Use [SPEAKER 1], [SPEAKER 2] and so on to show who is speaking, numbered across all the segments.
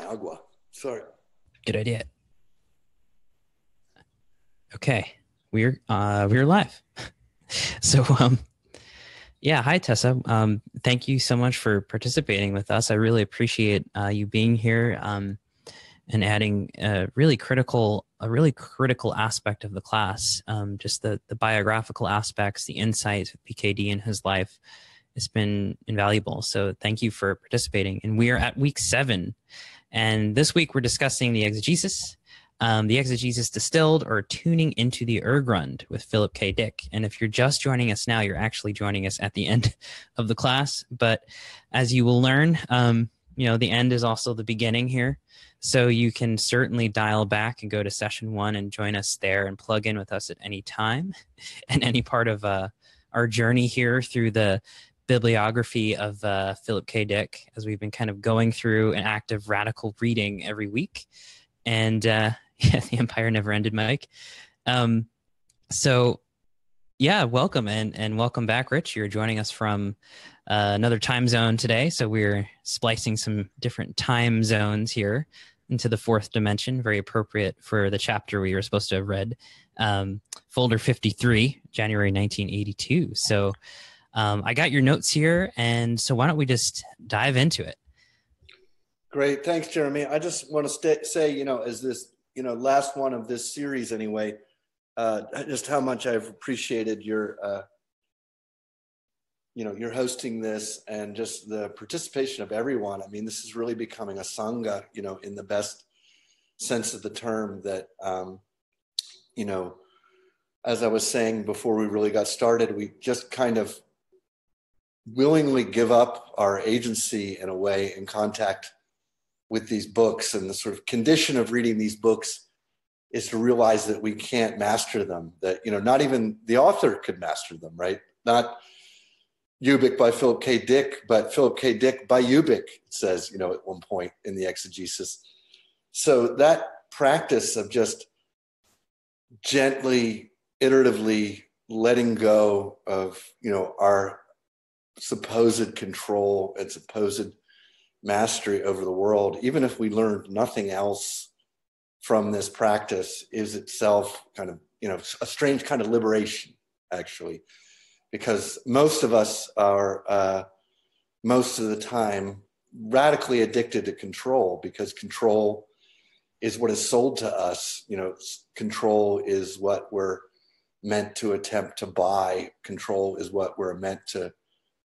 [SPEAKER 1] Agua. Sorry.
[SPEAKER 2] Good idea. Okay, we're live. So yeah, hi Tessa. Thank you so much for participating with us. I really appreciate you being here and adding a really critical aspect of the class. Just the biographical aspects, the insights with PKD in his life. It's been invaluable. So thank you for participating. And we are at week 7. And this week we're discussing the exegesis, distilled, or tuning into the Urgrund with Philip K. Dick. And if you're just joining us now, you're actually joining us at the end of the class. But as you will learn, the end is also the beginning here. So you can certainly dial back and go to session 1 and join us there and plug in with us at any time and any part of our journey here through the bibliography of Philip K. Dick, as we've been kind of going through an active radical reading every week. And the empire never ended, Mike. So yeah, welcome and welcome back, Rich. You're joining us from another time zone today. So we're splicing some different time zones here into the 4th dimension, very appropriate for the chapter we were supposed to have read, folder 53, January 1982. So I got your notes here, and so why don't we just dive into it?
[SPEAKER 1] Great. Thanks, Jeremy. I just want to say, as this, last one of this series anyway, just how much I've appreciated your, you're hosting this and just the participation of everyone. I mean, this is really becoming a Sangha, in the best sense of the term that, as I was saying before we really got started, we just kind of willingly give up our agency in a way in contact with these books. And the sort of condition of reading these books is to realize that we can't master them, that, not even the author could master them, right? Not Ubik by Philip K. Dick, but Philip K. Dick by Ubik, it says, at one point in the exegesis. So that practice of just gently, iteratively letting go of, our supposed control and supposed mastery over the world, even if we learned nothing else from this practice, is itself kind of, a strange kind of liberation, actually, because most of us are, most of the time, radically addicted to control, because control is what is sold to us. Control is what we're meant to attempt to buy. Control is what we're meant to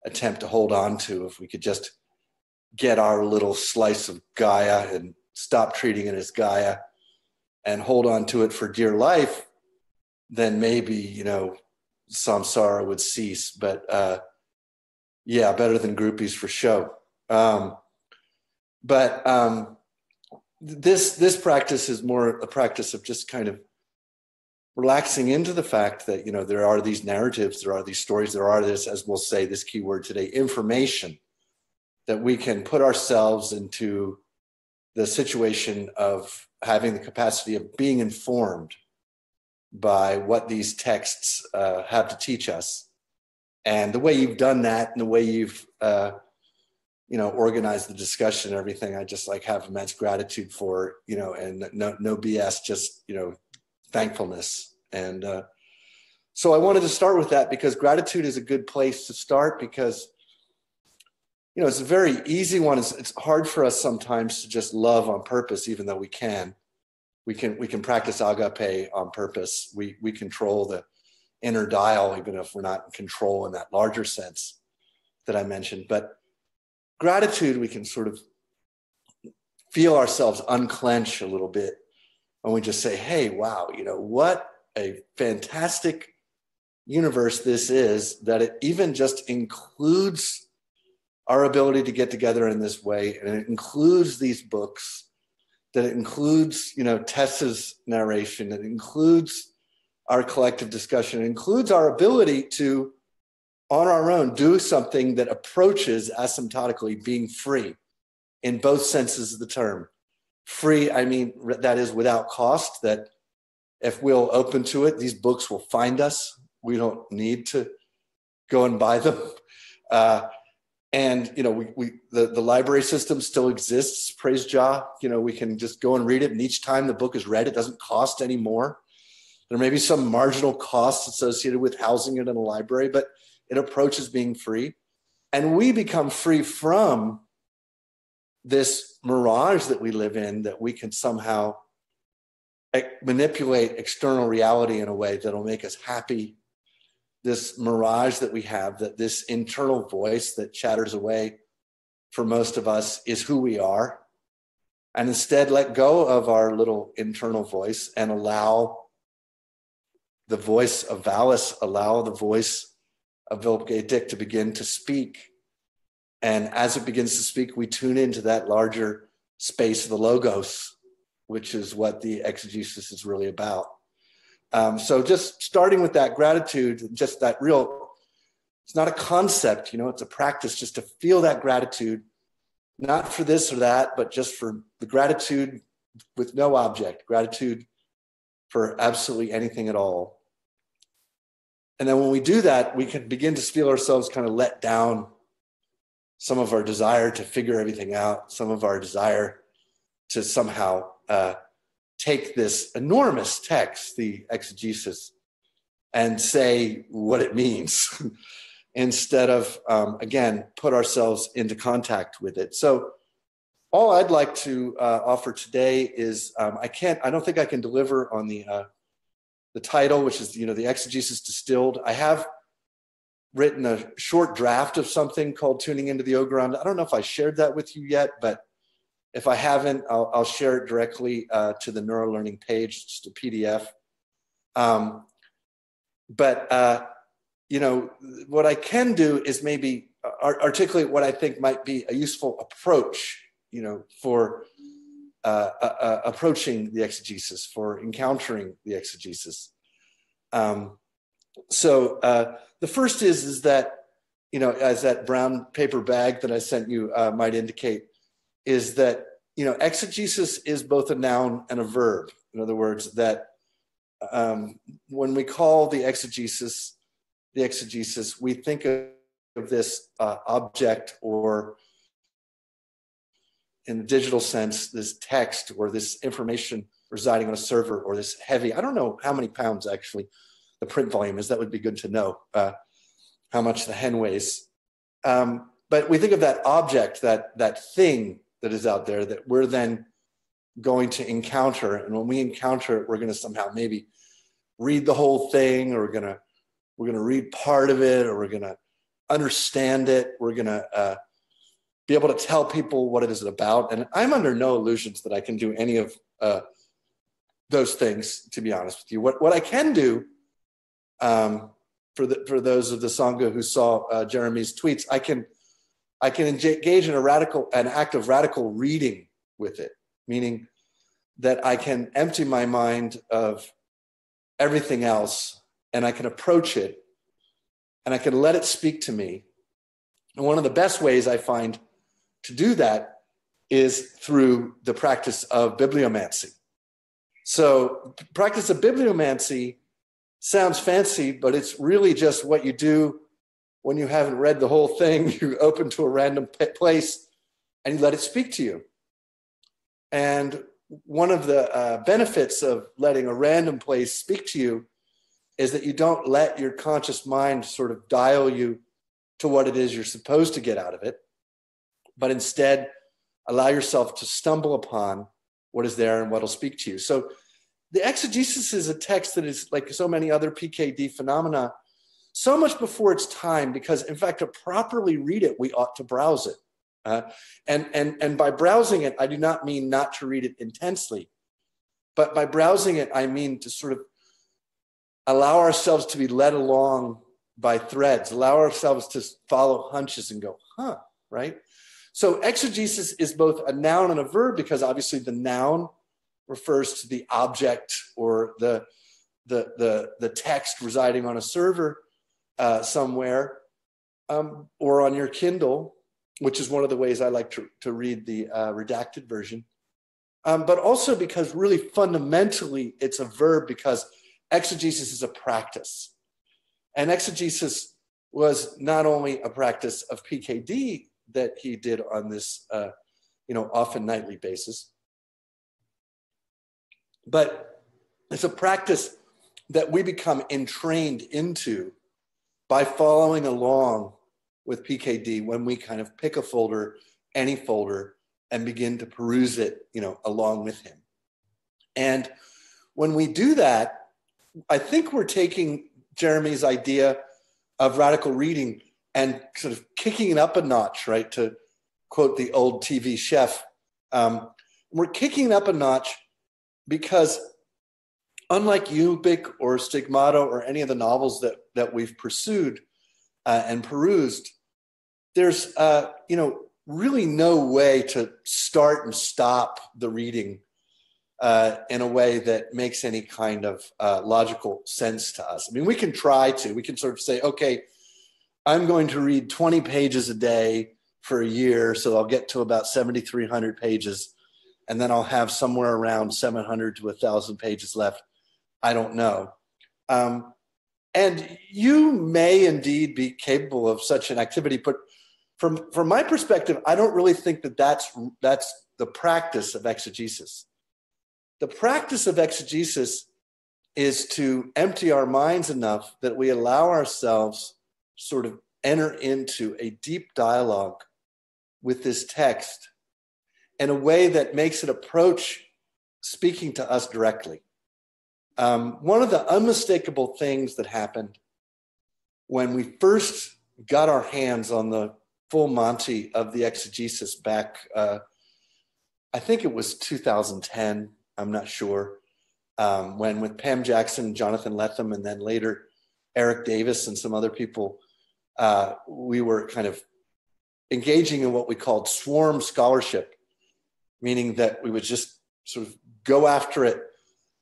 [SPEAKER 1] attempt to hold on to. If we could just get our little slice of Gaia and stop treating it as Gaia and hold on to it for dear life, then maybe, samsara would cease. But yeah, better than groupies for show. This practice is more a practice of just kind of relaxing into the fact that, there are these narratives, there are these stories, there are this, as we'll say, this key word today, information, that we can put ourselves into the situation of having the capacity of being informed by what these texts have to teach us. And the way you've done that and the way you've, organized the discussion and everything, I just have immense gratitude for, and no BS, just, thankfulness. And so I wanted to start with that because gratitude is a good place to start, because it's a very easy one. It's hard for us sometimes to just love on purpose, even though we can practice agape on purpose. We control the inner dial, even if we're not in control in that larger sense that I mentioned. But gratitude, we can sort of feel ourselves unclench a little bit when we just say, hey, wow, what a fantastic universe this is, that it even just includes our ability to get together in this way. And it includes these books, that it includes, Tessa's narration, it includes our collective discussion, it includes our ability to, on our own, do something that approaches asymptotically being free in both senses of the term. Free, I mean, that is without cost, that if we'll open to it, these books will find us. We don't need to go and buy them. And, you know, the library system still exists, praise Jah. You know, we can just go and read it. And each time the book is read, it doesn't cost any more. There may be some marginal costs associated with housing it in a library, but it approaches being free. And we become free from this mirage that we live in, that we can somehow manipulate external reality in a way that'll make us happy. This mirage that we have, that this internal voice that chatters away for most of us is who we are. And instead let go of our little internal voice and allow the voice of VALIS, allow the voice of Vilpge to begin to speak. And as it begins to speak, we tune into that larger space of the logos, which is what the exegesis is really about. So just starting with that gratitude, just that real, it's not a concept, you know, it's a practice just to feel that gratitude, not for this or that, but just for the gratitude with no object, gratitude for absolutely anything at all. And then when we do that, we can begin to feel ourselves kind of let down some of our desire to figure everything out, some of our desire to somehow take this enormous text, the exegesis, and say what it means instead of, again, put ourselves into contact with it. So all I'd like to offer today is, I don't think I can deliver on the title, which is, you know, the exegesis distilled. I have written a short draft of something called Tuning into the Ogrand. I don't know if I shared that with you yet, but if I haven't, I'll share it directly to the NeuroLearning page, just a PDF. You know, what I can do is maybe articulate what I think might be a useful approach, you know, for approaching the exegesis, for encountering the exegesis. The first is that, you know, as that brown paper bag that I sent you might indicate, is that, you know, exegesis is both a noun and a verb. In other words, that when we call the exegesis, we think of this object, or in the digital sense, this text or this information residing on a server, or this heavy, I don't know how many pounds actually the print volume is. That would be good to know how much the hen weighs. But we think of that object, that thing that is out there that we're then going to encounter. And when we encounter it, we're going to somehow maybe read the whole thing, or we're going to read part of it, or we're going to understand it. We're going to be able to tell people what it is about. And I'm under no illusions that I can do any of those things, to be honest with you. What I can do, for those of the Sangha who saw Jeremy's tweets, I can engage in an act of radical reading with it, meaning that I can empty my mind of everything else, and I can approach it, and I can let it speak to me. And one of the best ways I find to do that is through the practice of bibliomancy. So practice of bibliomancy sounds fancy, but it's really just what you do when you haven't read the whole thing. You open to a random place and you let it speak to you. And one of the benefits of letting a random place speak to you is that you don't let your conscious mind sort of dial you to what it is you're supposed to get out of it, but instead allow yourself to stumble upon what is there and what will speak to you. So the exegesis is a text that is, like so many other PKD phenomena, so much before its time, because in fact, to properly read it, we ought to browse it. And by browsing it, I do not mean not to read it intensely, but by browsing it, I mean to sort of allow ourselves to be led along by threads, allow ourselves to follow hunches and go, right? So exegesis is both a noun and a verb, because obviously the noun refers to the object or the text residing on a server somewhere, or on your Kindle, which is one of the ways I like to read the redacted version. But also because really fundamentally it's a verb, because exegesis is a practice. And exegesis was not only a practice of PKD that he did on this, often nightly basis, but it's a practice that we become entrained into by following along with PKD when we kind of pick a folder, any folder, and begin to peruse it, along with him. And when we do that, I think we're taking Jeremy's idea of radical reading and sort of kicking it up a notch, right? To quote the old TV chef, we're kicking it up a notch because unlike Ubik or Stigmata or any of the novels that we've pursued and perused, there's really no way to start and stop the reading in a way that makes any kind of logical sense to us. I mean, we can try to. We can sort of say, okay, I'm going to read 20 pages a day for a year, so I'll get to about 7,300 pages, and then I'll have somewhere around 700 to 1,000 pages left. I don't know. And you may indeed be capable of such an activity, but from my perspective, I don't really think that that's the practice of exegesis. The practice of exegesis is to empty our minds enough that we allow ourselves sort of enter into a deep dialogue with this text in a way that makes it approach speaking to us directly. One of the unmistakable things that happened when we first got our hands on the full Monty of the exegesis back, I think it was 2010, I'm not sure, when with Pam Jackson, Jonathan Lethem, and then later Eric Davis and some other people, we were kind of engaging in what we called swarm scholarship, meaning that we would just sort of go after it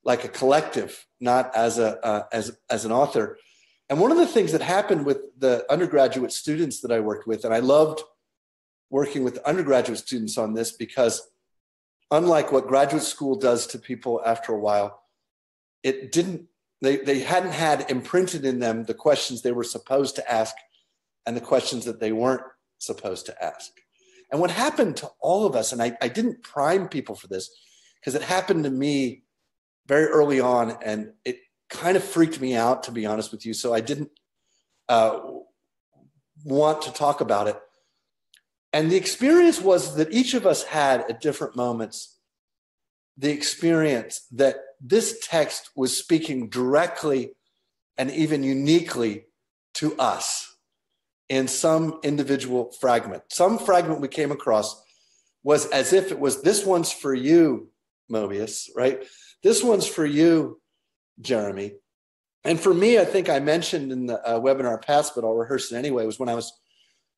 [SPEAKER 1] like a collective, not as an author. And one of the things that happened with the undergraduate students that I worked with, and I loved working with undergraduate students on this because unlike what graduate school does to people after a while, they hadn't had imprinted in them the questions they were supposed to ask and the questions that they weren't supposed to ask. And what happened to all of us, and I didn't prime people for this because it happened to me very early on, and it kind of freaked me out, to be honest with you. So I didn't want to talk about it. And the experience was that each of us had at different moments the experience that this text was speaking directly and even uniquely to us in some individual fragment. Some fragment we came across was as if it was, this one's for you, Mobius, right? This one's for you, Jeremy. And for me, I think I mentioned in the webinar past, but I'll rehearse it anyway, was when I was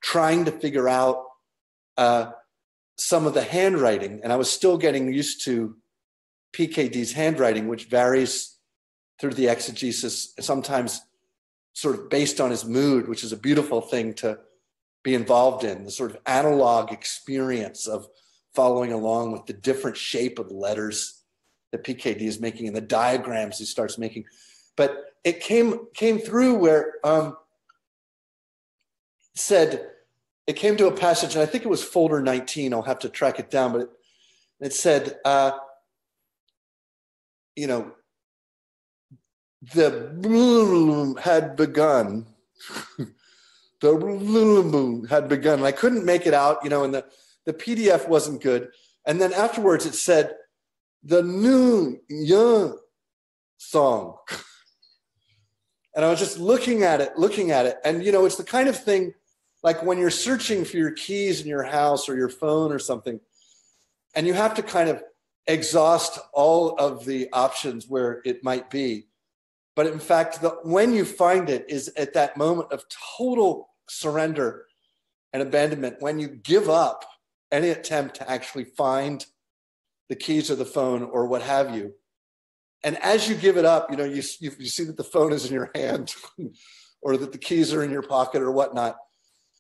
[SPEAKER 1] trying to figure out some of the handwriting, and I was still getting used to PKD's handwriting, which varies through the exegesis, sometimes sort of based on his mood, which is a beautiful thing to be involved in, the sort of analog experience of following along with the different shape of the that PKD is making and the diagrams he starts making. But it came through where it came to a passage, and I think it was folder 19. I'll have to track it down, but it said, the bloom had begun. The bloom had begun. And I couldn't make it out, and the PDF wasn't good. And then afterwards it said, the new young song. And I was just looking at it. And, it's the kind of thing like when you're searching for your keys in your house or your phone or something, and you have to kind of exhaust all of the options where it might be. But in fact, when you find it is at that moment of total surrender and abandonment, when you give up any attempt to actually find the keys of the phone or what have you. And as you give it up, you see that the phone is in your hand or that the keys are in your pocket or whatnot.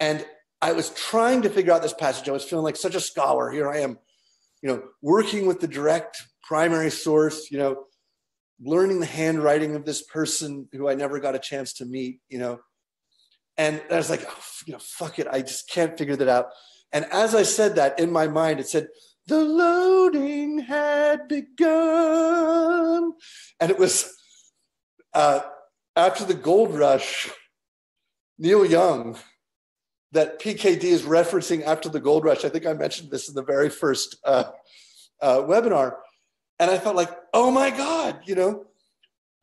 [SPEAKER 1] And I was trying to figure out this passage. I was feeling like such a scholar. Here I am, working with the direct primary source, learning the handwriting of this person who I never got a chance to meet, And I was like, oh, fuck it. I just can't figure that out. And as I said that, in my mind, it said, the loading had begun. And it was after the gold rush, Neil Young, that PKD is referencing after the gold rush. I think I mentioned this in the very first webinar. And I felt like, oh my God,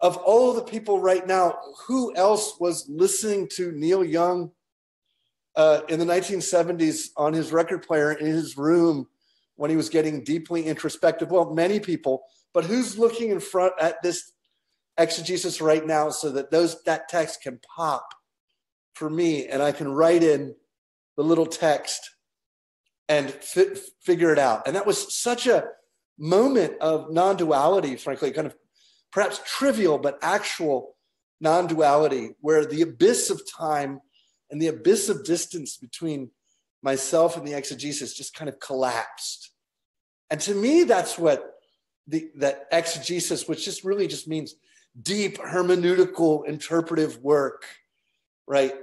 [SPEAKER 1] of all the people right now, who else was listening to Neil Young in the 1970s on his record player in his room when he was getting deeply introspective? Well, many people, but who's looking in front at this exegesis right now so that that text can pop for me and I can write in the little text and figure it out. And that was such a moment of non-duality, frankly, kind of perhaps trivial, but actual non-duality, where the abyss of time and the abyss of distance between myself and the exegesis just kind of collapsed. And to me, that's what that exegesis, which just really just means deep hermeneutical interpretive work, right,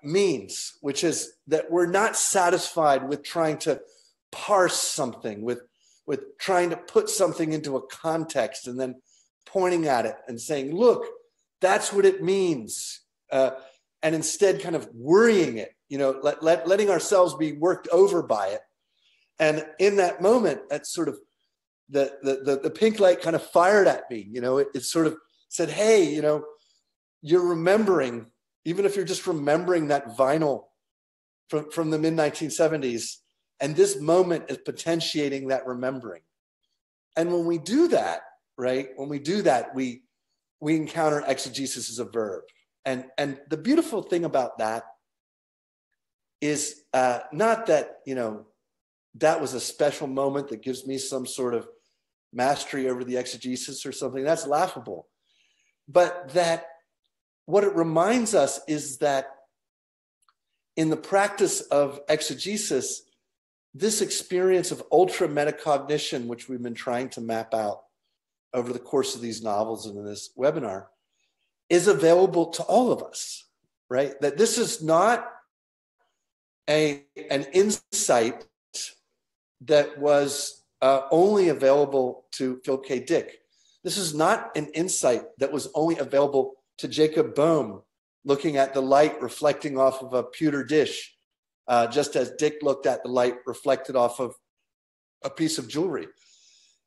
[SPEAKER 1] means, which is that we're not satisfied with trying to parse something, with trying to put something into a context and then pointing at it and saying, look, that's what it means. And instead kind of worrying it, letting ourselves be worked over by it. And in that moment, that's sort of the pink light kind of fired at me. It sort of said, hey, you're remembering, even if you're just remembering that vinyl from the mid-1970s, and this moment is potentiating that remembering. And when we do that, right, we encounter exegesis as a verb. And the beautiful thing about that is not that, that was a special moment that gives me some sort of mastery over the exegesis or something. That's laughable. But that what it reminds us is that in the practice of exegesis, this experience of ultra metacognition, which we've been trying to map out over the course of these novels and in this webinar, is available to all of us, right? That this is not an insight that was only available to Philip K. Dick. This is not an insight that was only available to Jacob Boehme, looking at the light reflecting off of a pewter dish, just as Dick looked at the light reflected off of a piece of jewelry.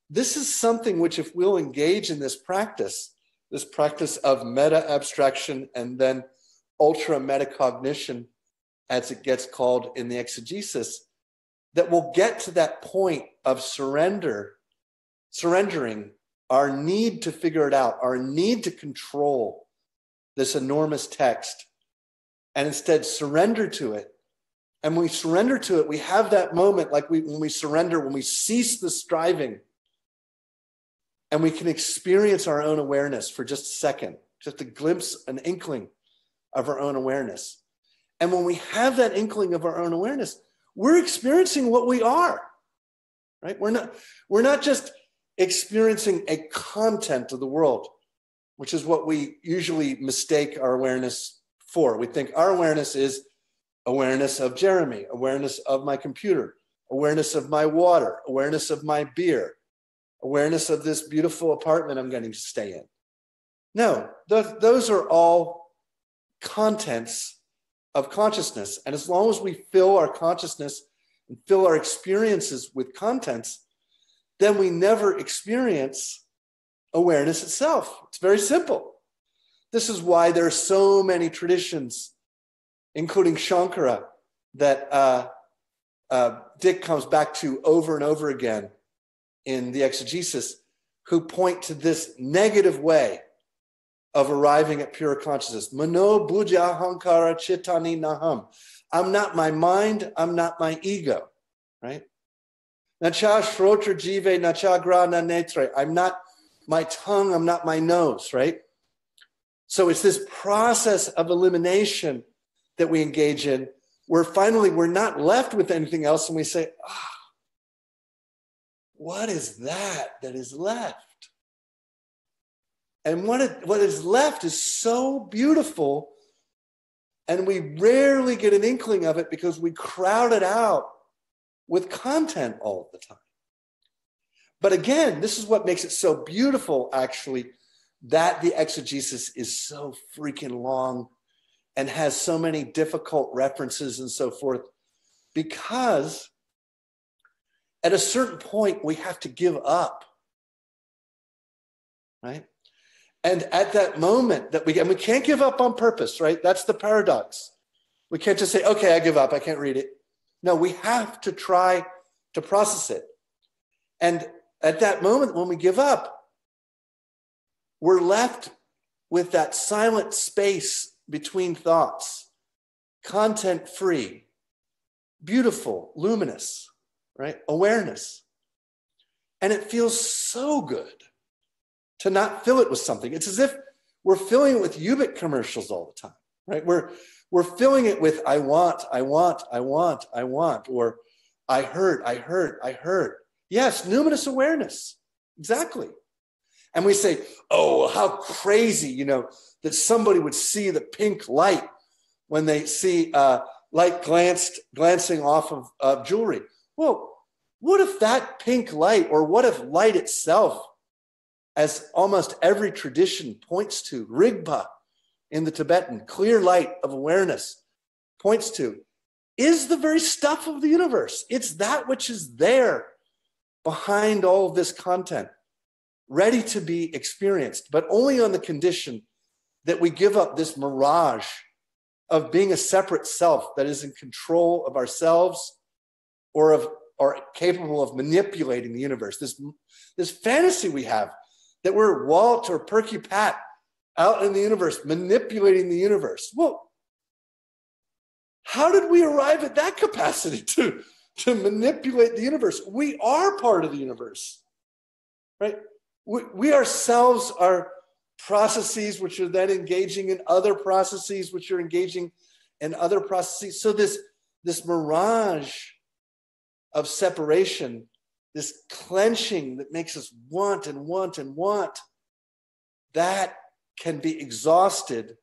[SPEAKER 1] This is something which, if we'll engage in this practice of meta-abstraction and then ultra-metacognition, as it gets called in the exegesis, that we'll get to that point of surrendering our need to figure it out, our need to control this enormous text, and instead surrender to it. And when we surrender to it, we have that moment like when we surrender, when we cease the striving, and we can experience our own awareness for just a second, just a glimpse, an inkling of our own awareness. And when we have that inkling of our own awareness, we're experiencing what we are, right? We're not just experiencing a content of the world, which is what we usually mistake our awareness for. We think our awareness is awareness of Jeremy, awareness of my computer, awareness of my water, awareness of my beer, awareness of this beautiful apartment I'm getting to stay in. No, those are all contents of consciousness. And as long as we fill our consciousness and fill our experiences with contents, then we never experience awareness itself. It's very simple. This is why there are so many traditions, including Shankara, that Dick comes back to over and over again in the exegesis, who point to this negative way of arriving at pure consciousness. Mano buddhya hankara chittani naham. I'm not my mind, I'm not my ego, right? Nacha shrotra jive, nacha gra na netre. I'm not my tongue, I'm not my nose, right? So it's this process of elimination that we engage in, where finally we're not left with anything else, and we say, what is that is left? And what is left is so beautiful And we rarely get an inkling of it because we crowd it out with content all the time. But again, this is what makes it so beautiful, actually, that the exegesis is so freaking long and has so many difficult references and so forth, because at a certain point, we have to give up, right? And at that moment and we can't give up on purpose, right? That's the paradox. We can't just say, okay, I give up, I can't read it. No, we have to try to process it. And at that moment, when we give up, we're left with that silent space between thoughts, content-free, beautiful, luminous, right? Awareness. And it feels so good to not fill it with something. It's as if we're filling it with Ubik commercials all the time, right? We're filling it with I want, or I heard. Yes, numinous awareness, exactly. And we say, oh, how crazy, that somebody would see the pink light when they see light glancing off of jewelry. Well, what if that pink light, or what if light itself, as almost every tradition points to, Rigpa in the Tibetan, clear light of awareness points to, is the very stuff of the universe. It's that which is there behind all of this content, ready to be experienced, but only on the condition that we give up this mirage of being a separate self that is in control of ourselves or capable of manipulating the universe. This fantasy we have that we're Walt or Perky Pat out in the universe, manipulating the universe. Well, how did we arrive at that capacity to manipulate the universe? We are part of the universe, right? We ourselves are processes which are then engaging in other processes, which are engaging in other processes. So this mirage of separation, this clenching that makes us want, that can be exhausted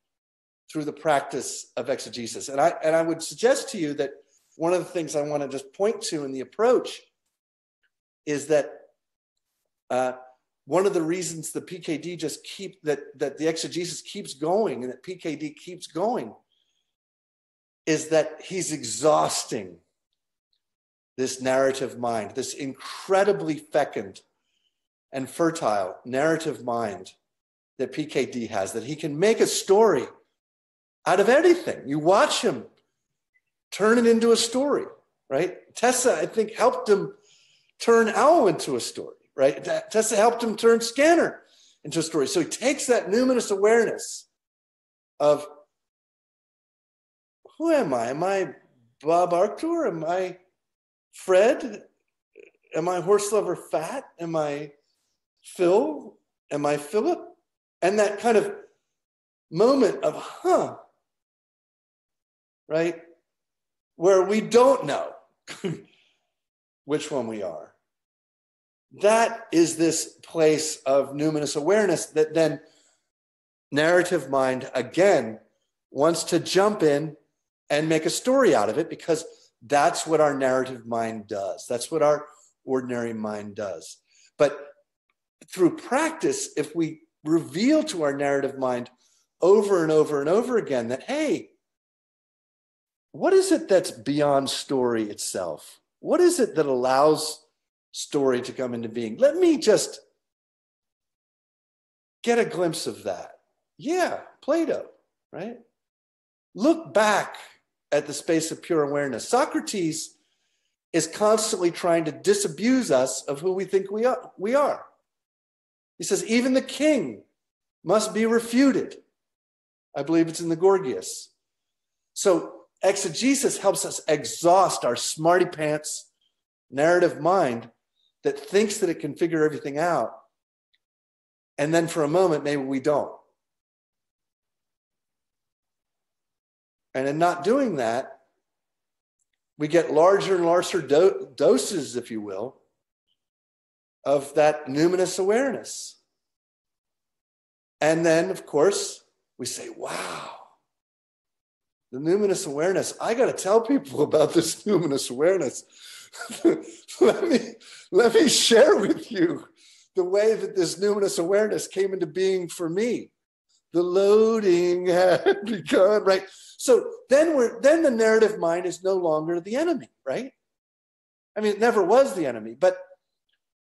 [SPEAKER 1] through the practice of exegesis. And I would suggest to you that one of the things I want to just point to in the approach is that one of the reasons the PKD that the exegesis keeps going and that PKD keeps going is that he's exhausting this narrative mind, this incredibly fecund and fertile narrative mind that PKD has, that he can make a story out of anything. You watch him turn it into a story, right? Tessa, I think, helped him turn Owl into a story, right? Tessa helped him turn Scanner into a story. So he takes that numinous awareness of, who am I? Am I Bob Arctur? Am I Fred? Am I Horse Lover Fat? Am I Phil? Am I Philip? And that kind of moment of, right? Where we don't know which one we are. That is this place of numinous awareness that then narrative mind, again, wants to jump in and make a story out of it, because that's what our narrative mind does. That's what our ordinary mind does. But through practice, if we reveal to our narrative mind over and over and over again that, hey, what is it that's beyond story itself? What is it that allows story to come into being? Let me just get a glimpse of that. Yeah, Plato, right? Look back at the space of pure awareness. Socrates is constantly trying to disabuse us of who we think we are. He says, even the king must be refuted. I believe it's in the Gorgias. So exegesis helps us exhaust our smarty pants narrative mind that thinks that it can figure everything out. And then for a moment, maybe we don't. And in not doing that, we get larger and larger doses, if you will, of that numinous awareness. And then, of course, we say, wow, The numinous awareness. I got to tell people about this numinous awareness. let me share with you the way that this numinous awareness came into being for me. The loading had begun, right? So then the narrative mind is no longer the enemy, right? I mean, it never was the enemy, but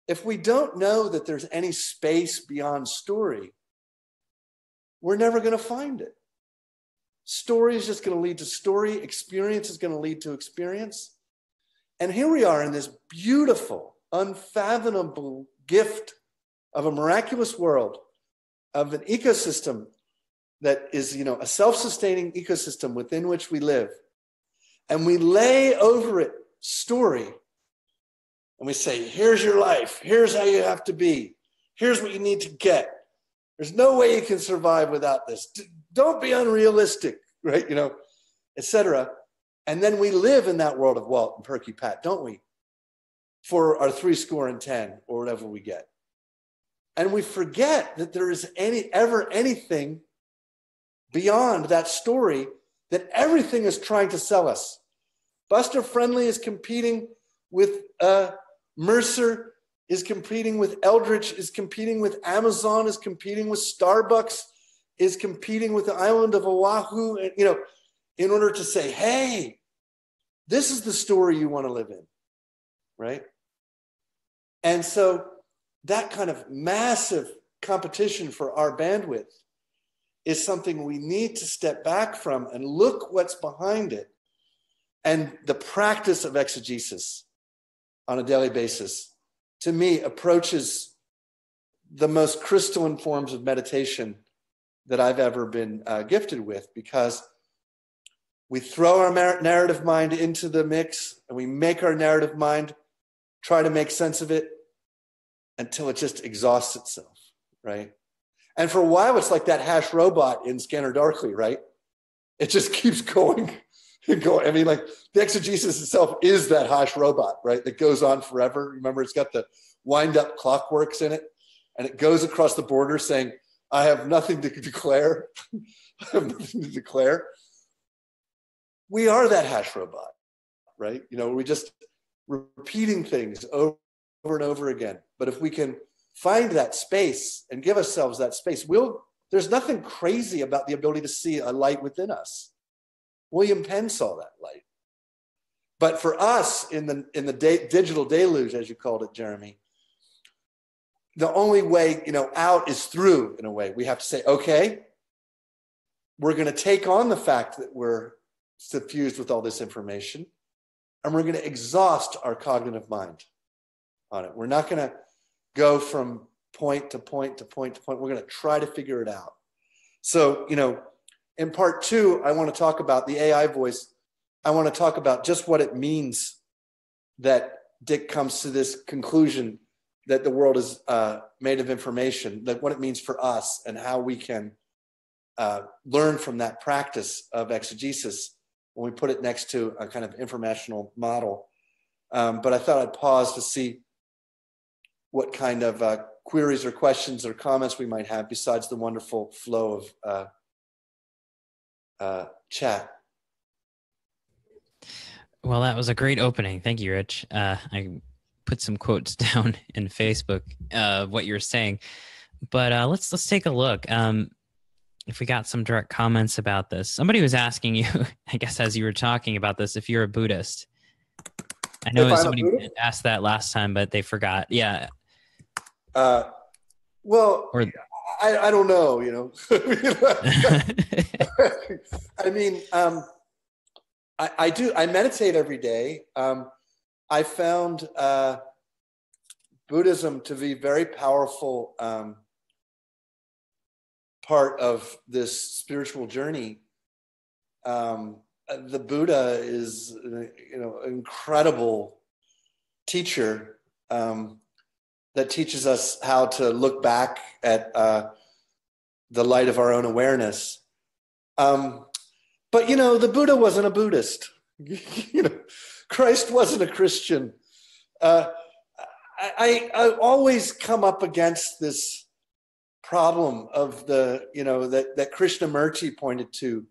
[SPEAKER 1] if we don't know that there's any space beyond story, we're never going to find it. Story is just going to lead to story. Experience is going to lead to experience. And here we are in this beautiful, unfathomable gift of a miraculous world, of an ecosystem that is, a self-sustaining ecosystem within which we live. And we lay over it story. And we say, here's your life. Here's how you have to be. Here's what you need to get. There's no way you can survive without this. Don't be unrealistic, right? etc. And then we live in that world of Walt and Perky Pat, don't we? For our 70 or whatever we get. And we forget that there is ever anything beyond that story, that everything is trying to sell us. Buster Friendly is competing with Mercer, is competing with Eldritch, is competing with Amazon, is competing with Starbucks, is competing with the island of Oahu, in order to say, hey, this is the story you want to live in, right? And so that kind of massive competition for our bandwidth is something we need to step back from and look what's behind it. And the practice of exegesis on a daily basis, to me, approaches the most crystalline forms of meditation that I've ever been gifted with, because we throw our narrative mind into the mix and we make our narrative mind try to make sense of it until it just exhausts itself, right? And for a while, it's like that hash robot in Scanner Darkly, right? It just keeps going and going. I mean, like the exegesis itself is that hash robot, right? That goes on forever. Remember, it's got the wind-up clockworks in it, and it goes across the border saying, I have nothing to declare. I have nothing to declare. We are that hash robot, right? We're just repeating things over and over again. But if we can find that space and give ourselves that space, there's nothing crazy about the ability to see a light within us. William Penn saw that light. But for us in the digital deluge, as you called it, Jeremy, the only way, out is through, in a way. We have to say, okay, we're going to take on the fact that we're suffused with all this information, and we're going to exhaust our cognitive mind on it. We're not going to go from point to point to point to point. We're going to try to figure it out. So, in part 2, I want to talk about the AI voice. I want to talk about just what it means that Dick comes to this conclusion that the world is made of information, that what it means for us and how we can learn from that practice of exegesis when we put it next to a kind of informational model. But I thought I'd pause to see what kind of queries or questions or comments we might have besides the wonderful flow of chat.
[SPEAKER 2] Well, that was a great opening. Thank you, Rich. I put some quotes down in Facebook of what you're saying, but let's take a look. If we got some direct comments about this. Somebody was asking you, I guess, as you were talking about this, if you're a Buddhist. I know somebody asked that last time, but they forgot. Yeah.
[SPEAKER 1] Well, I don't know, I mean, I do. I meditate every day. I found Buddhism to be very powerful part of this spiritual journey. The Buddha is, an incredible teacher that teaches us how to look back at the light of our own awareness. But, the Buddha wasn't a Buddhist. Christ wasn't a Christian. I always come up against this problem of that Krishnamurti pointed to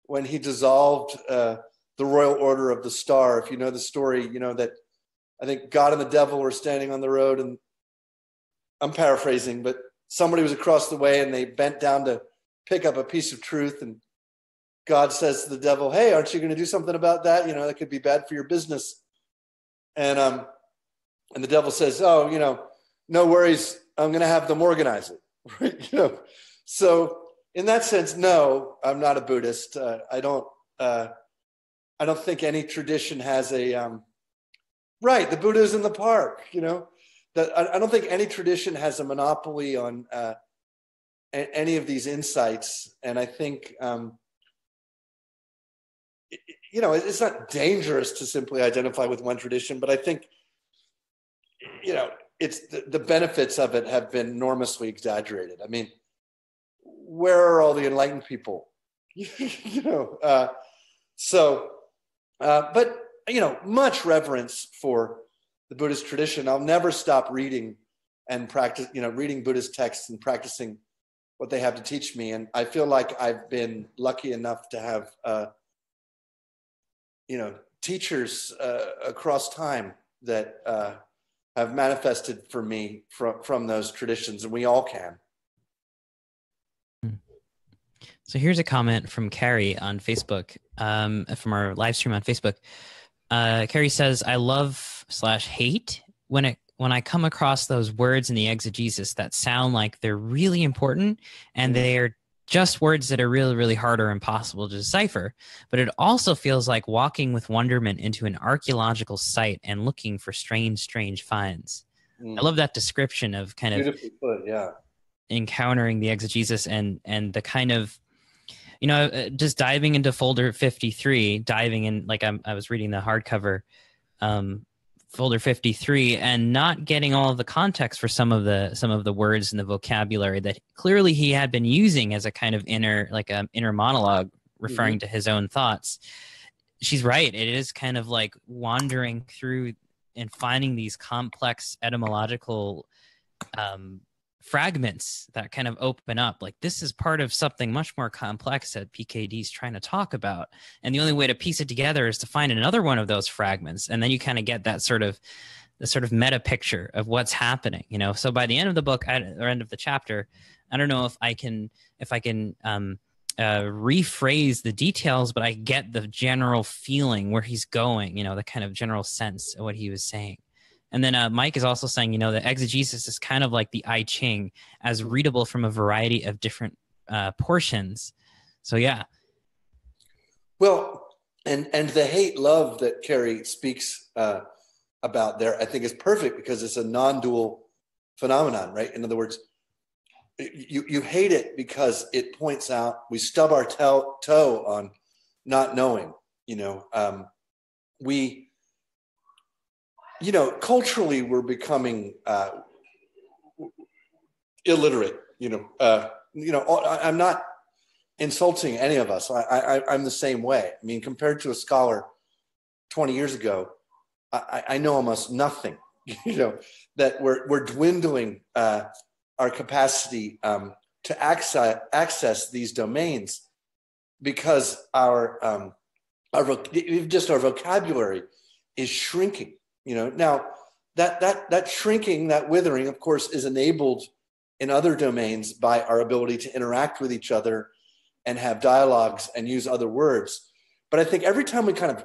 [SPEAKER 1] when he dissolved the royal order of the star. If you know the story, you know that I think God and the devil were standing on the road, and I'm paraphrasing, but somebody was across the way and they bent down to pick up a piece of truth, and God says to the devil, "Hey, aren't you going to do something about that? You know, that could be bad for your business." And the devil says, "Oh, you know, no worries. I'm going to have them organize it." Right? You know, so in that sense, no, I'm not a Buddhist. I don't think any tradition has a right. The Buddha is in the park. You know, that I don't think any tradition has a monopoly on any of these insights, and I think. You know, it's not dangerous to simply identify with one tradition, but I think, you know, it's the benefits of it have been enormously exaggerated. I mean, where are all the enlightened people? You know, but, you know, much reverence for the Buddhist tradition. I'll never stop reading and practice, you know, reading Buddhist texts and practicing what they have to teach me. And I feel like I've been lucky enough to have, you know, teachers across time that have manifested for me from those traditions, and we all can.
[SPEAKER 2] So here's a comment from Carrie on Facebook, from our live stream on Facebook. Carrie says, "I love/hate when I come across those words in the exegesis that sound like they're really important, and they're just words that are really, really hard or impossible to decipher. But it also feels like walking with wonderment into an archaeological site and looking for strange finds." I love that description of kind of
[SPEAKER 1] beautifully put, yeah,
[SPEAKER 2] encountering the exegesis and the kind of, you know, just diving into folder 53, diving in, like I was reading the hardcover, folder 53, and not getting all of the context for some of the words and the vocabulary that clearly he had been using as a kind of inner monologue referring to his own thoughts. She's right. It is kind of like wandering through and finding these complex etymological fragments that kind of open up. Like, this is part of something much more complex that PKD is trying to talk about. And the only way to piece it together is to find another one of those fragments. And then you kind of get that sort of meta picture of what's happening, you know? So by the end of the book or end of the chapter, I don't know if I can rephrase the details, but I get the general feeling where he's going, you know, the kind of general sense of what he was saying. And then Mike is also saying, you know, the exegesis is kind of like the I Ching, as readable from a variety of different portions. So, yeah.
[SPEAKER 1] Well, and the hate-love that Carrie speaks about there, I think is perfect because it's a non-dual phenomenon, right? In other words, you hate it because it points out, we stub our toe on not knowing, you know, you know, culturally, we're becoming illiterate. I'm not insulting any of us. I'm the same way. I mean, compared to a scholar 20 years ago, I know almost nothing. You know, that we're dwindling our capacity to access these domains because our vocabulary is shrinking. You know, now that shrinking, that withering, of course, is enabled in other domains by our ability to interact with each other and have dialogues and use other words. But I think every time we kind of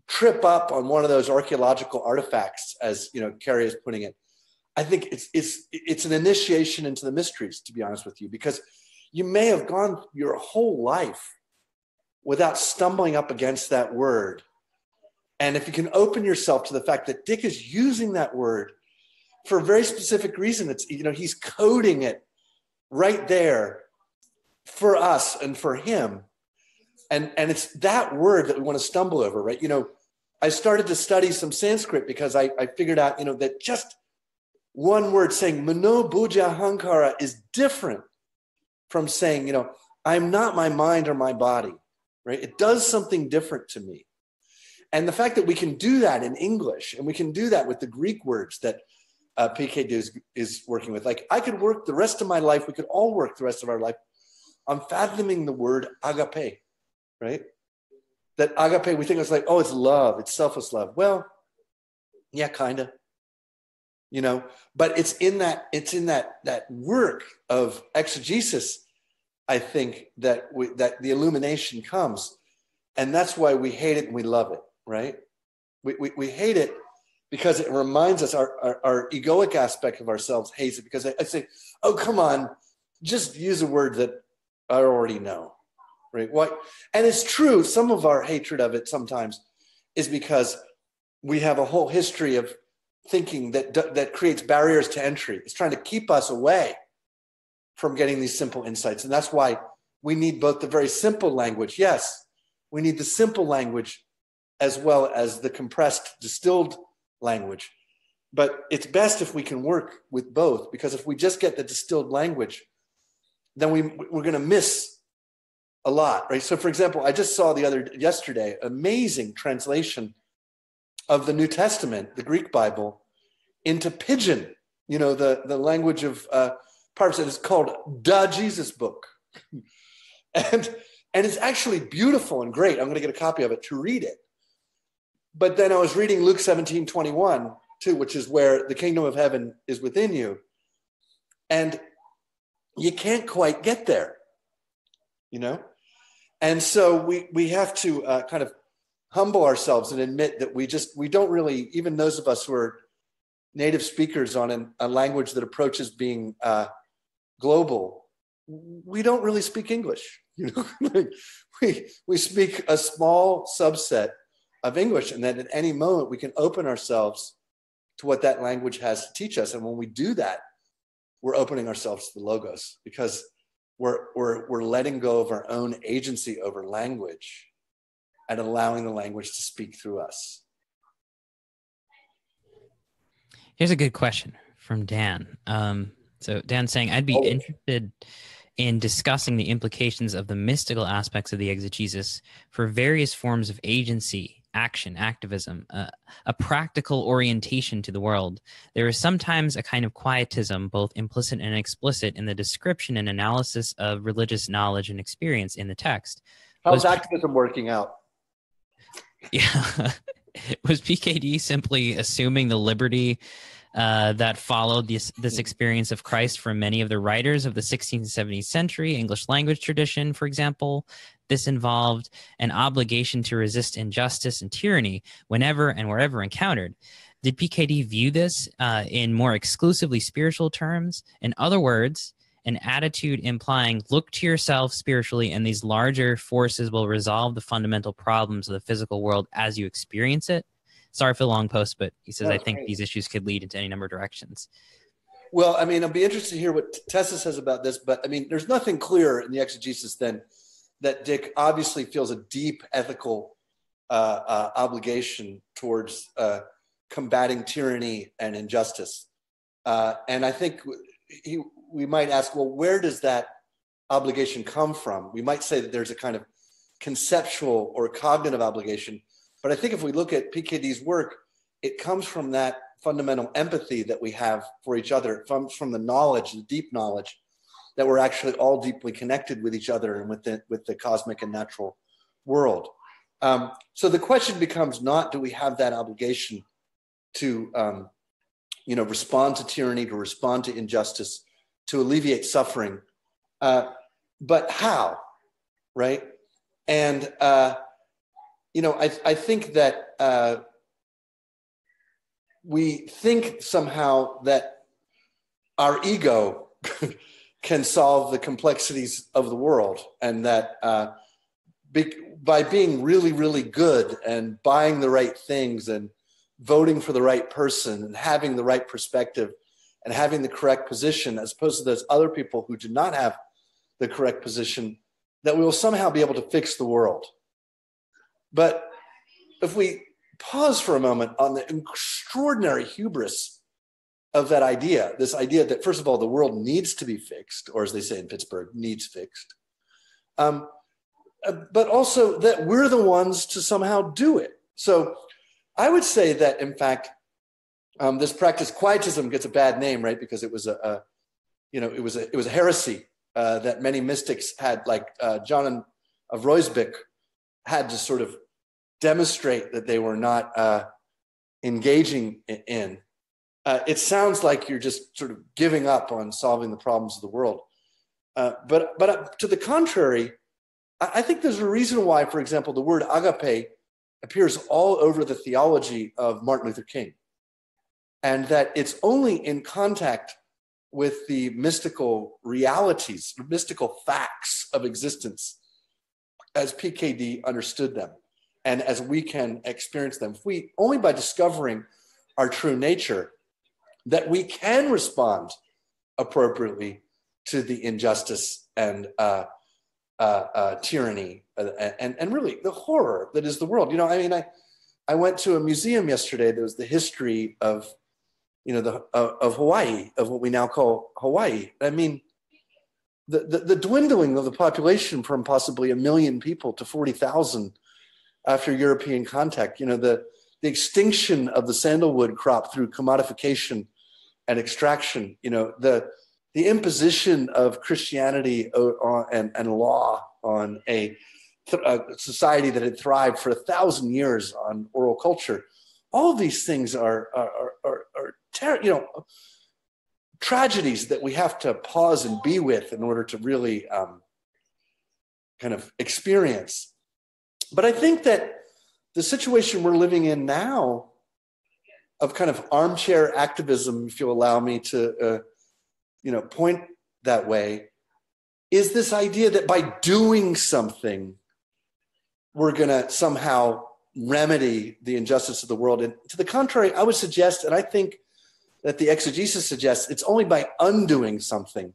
[SPEAKER 1] trip up on one of those archaeological artifacts, as you know, Carrie is putting it, I think it's an initiation into the mysteries, to be honest with you, because you may have gone your whole life without stumbling up against that word. And if you can open yourself to the fact that Dick is using that word for a very specific reason, it's, you know, he's coding it right there for us and for him. And it's that word that we want to stumble over, right? You know, I started to study some Sanskrit because I figured out, you know, that just one word saying Mano Buddha Hankara is different from saying, you know, I'm not my mind or my body, right? It does something different to me. And the fact that we can do that in English, and we can do that with the Greek words that PKD is working with. Like, I could work the rest of my life, we could all work the rest of our life on fathoming the word agape, right? That agape, we think it's like, oh, it's love, it's selfless love. Well, yeah, kind of, you know, but it's in that work of exegesis, I think, that the illumination comes. And that's why we hate it and we love it, right? We hate it because it reminds us, our egoic aspect of ourselves hates it, because I say, oh, come on, just use a word that I already know, right? What? And it's true, some of our hatred of it sometimes is because we have a whole history of thinking that creates barriers to entry. It's trying to keep us away from getting these simple insights. And that's why we need both the very simple language. Yes, we need the simple language as well as the compressed, distilled language. But it's best if we can work with both, because if we just get the distilled language, then we're going to miss a lot, right? So for example, I just saw yesterday, amazing translation of the New Testament, the Greek Bible, into Pidgin, you know, the language of parts. It's called the Jesus Book. And it's actually beautiful and great. I'm going to get a copy of it to read it. But then I was reading Luke 17:21 too, which is where the kingdom of heaven is within you. And you can't quite get there, you know? And so we have to kind of humble ourselves and admit that we don't really, even those of us who are native speakers on a language that approaches being global, we don't really speak English. You know, we speak a small subset of English, and that at any moment we can open ourselves to what that language has to teach us. And when we do that, we're opening ourselves to the Logos, because we're letting go of our own agency over language and allowing the language to speak through us.
[SPEAKER 2] Here's a good question from Dan. So Dan's saying, I'd be interested in discussing the implications of the mystical aspects of the exegesis for various forms of agency, action, activism, a practical orientation to the world. There is sometimes a kind of quietism, both implicit and explicit, in the description and analysis of religious knowledge and experience in the text.
[SPEAKER 1] How's activism working out?
[SPEAKER 2] Yeah. Was PKD simply assuming the liberty that followed this experience of Christ from many of the writers of the 16th and 17th century English language tradition, for example? This involved an obligation to resist injustice and tyranny whenever and wherever encountered. Did PKD view this in more exclusively spiritual terms? In other words, an attitude implying look to yourself spiritually and these larger forces will resolve the fundamental problems of the physical world as you experience it? Sorry for the long post, but he says, I think these issues could lead into any number of directions.
[SPEAKER 1] Well, I mean, I'll be interested to hear what Tessa says about this, but I mean, there's nothing clearer in the exegesis than that Dick obviously feels a deep ethical obligation towards combating tyranny and injustice. And I think we might ask, well, where does that obligation come from? We might say that there's a kind of conceptual or cognitive obligation. But I think if we look at PKD's work, it comes from that fundamental empathy that we have for each other. It comes from the knowledge, the deep knowledge, that we're actually all deeply connected with each other and with the cosmic and natural world. So the question becomes not, do we have that obligation to respond to tyranny, to respond to injustice, to alleviate suffering, but how, right? And I think that we think somehow that our ego can solve the complexities of the world, and that by being really, really good and buying the right things and voting for the right person and having the right perspective and having the correct position, as opposed to those other people who do not have the correct position, that we will somehow be able to fix the world. But if we pause for a moment on the extraordinary hubris of that idea, this idea that, first of all, the world needs to be fixed, or as they say in Pittsburgh, needs fixed, but also that we're the ones to somehow do it. So I would say that, in fact, this practice, quietism, gets a bad name, right? Because it was a heresy that many mystics had, like John of Roisbeck, had to sort of demonstrate that they were not engaging in, it sounds like you're just sort of giving up on solving the problems of the world. But to the contrary, I think there's a reason why, for example, the word agape appears all over the theology of Martin Luther King, and that it's only in contact with the mystical realities, mystical facts of existence, as PKD understood them, and as we can experience them. If we only by discovering our true nature, that we can respond appropriately to the injustice and tyranny and really the horror that is the world. You know, I mean, I went to a museum yesterday that was the history of, you know, of Hawaii, of what we now call Hawaii. I mean, the dwindling of the population from possibly 1 million people to 40,000 after European contact, you know, the extinction of the sandalwood crop through commodification and extraction, you know, the imposition of Christianity and law on a society that had thrived for 1,000 years on oral culture. All of these things are you know, tragedies that we have to pause and be with in order to really kind of experience. But I think that the situation we're living in now of kind of armchair activism, if you'll allow me to, you know, point that way, is this idea that by doing something, we're going to somehow remedy the injustice of the world. And to the contrary, I would suggest, and I think that the exegesis suggests, it's only by undoing something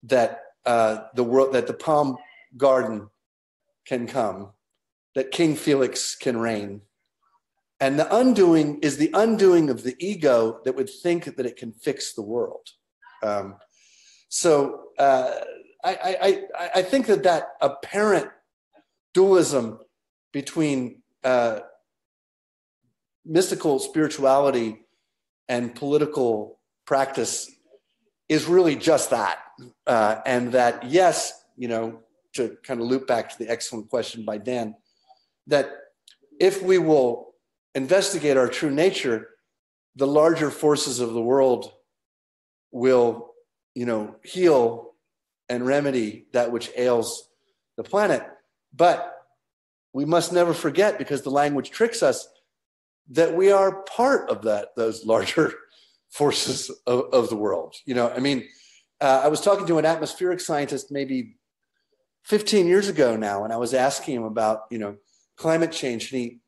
[SPEAKER 1] that the world, that the palm garden can come, that King Felix can reign. And the undoing is the undoing of the ego that would think that it can fix the world. So I think that apparent dualism between mystical spirituality and political practice is really just that. And that, yes, you know, to kind of loop back to the excellent question by Dan, that if we will investigate our true nature, the larger forces of the world will, you know, heal and remedy that which ails the planet. But we must never forget, because the language tricks us, that we are part of those larger forces of the world. You know, I mean, I was talking to an atmospheric scientist maybe 15 years ago now, and I was asking him about, you know, climate change, and he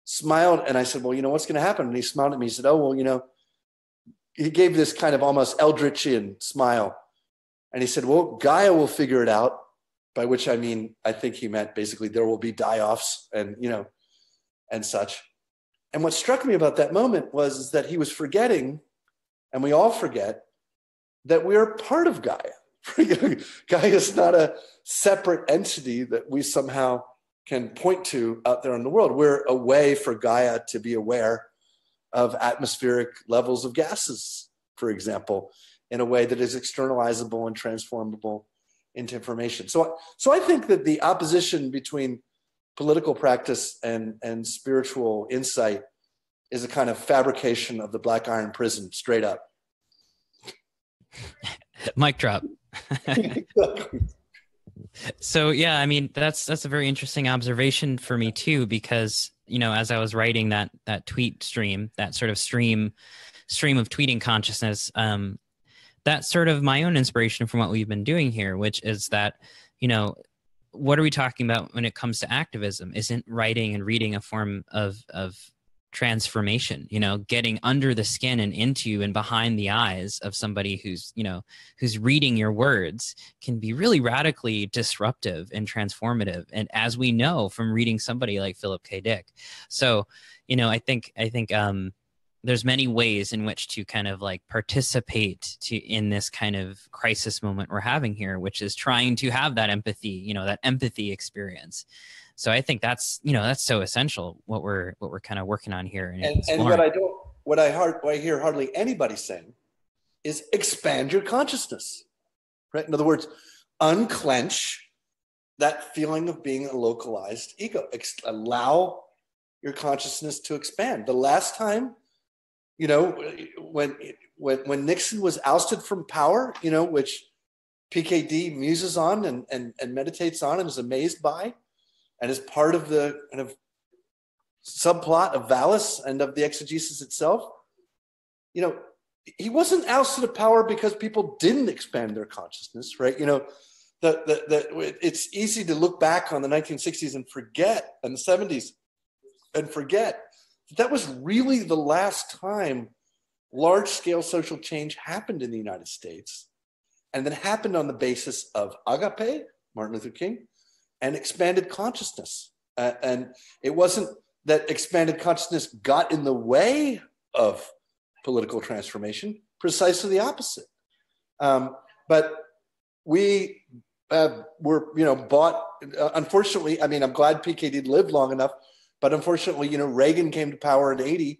[SPEAKER 1] smiled, and I said, well, you know, what's going to happen? And he smiled at me. He said, oh, well, you know, he gave this kind of almost Eldritchian smile. And he said, well, Gaia will figure it out, by which I mean, I think he meant basically there will be die-offs and, you know, and such. And what struck me about that moment was that he was forgetting, and we all forget, that we are part of Gaia. Gaia is not a separate entity that we somehow can point to out there in the world. We're a way for Gaia to be aware of atmospheric levels of gases, for example, in a way that is externalizable and transformable into information. So I think that the opposition between political practice and spiritual insight is a kind of fabrication of the Black Iron Prison, straight up.
[SPEAKER 2] Mic drop. So yeah, I mean, that's a very interesting observation for me too, because, you know, as I was writing that tweet stream, that sort of stream of tweeting consciousness, that's sort of my own inspiration from what we've been doing here, which is that, you know, what are we talking about when it comes to activism? Isn't writing and reading a form of transformation, you know, getting under the skin and into and behind the eyes of somebody who's, you know, who's reading your words can be really radically disruptive and transformative. And as we know from reading somebody like Philip K. Dick. So, you know, I think there's many ways in which to kind of like participate in this kind of crisis moment we're having here, which is trying to have that empathy, you know, that empathy experience. So I think that's, you know, that's so essential what we're kind of working on here.
[SPEAKER 1] And what I hear hardly anybody saying is expand your consciousness, right? In other words, unclench that feeling of being a localized ego. Allow your consciousness to expand. The last time, you know, when Nixon was ousted from power, you know, which PKD muses on and meditates on and is amazed by, and is part of the kind of subplot of VALIS and of the exegesis itself, you know, he wasn't ousted of power because people didn't expand their consciousness, right? You know, it's easy to look back on the 1960s and forget, and the 70s, and forget that was really the last time large-scale social change happened in the United States, and that happened on the basis of agape, Martin Luther King, and expanded consciousness. And it wasn't that expanded consciousness got in the way of political transformation, precisely the opposite. But we were, you know, bought, unfortunately, I mean, I'm glad PKD lived long enough, but unfortunately, you know, Reagan came to power in 80.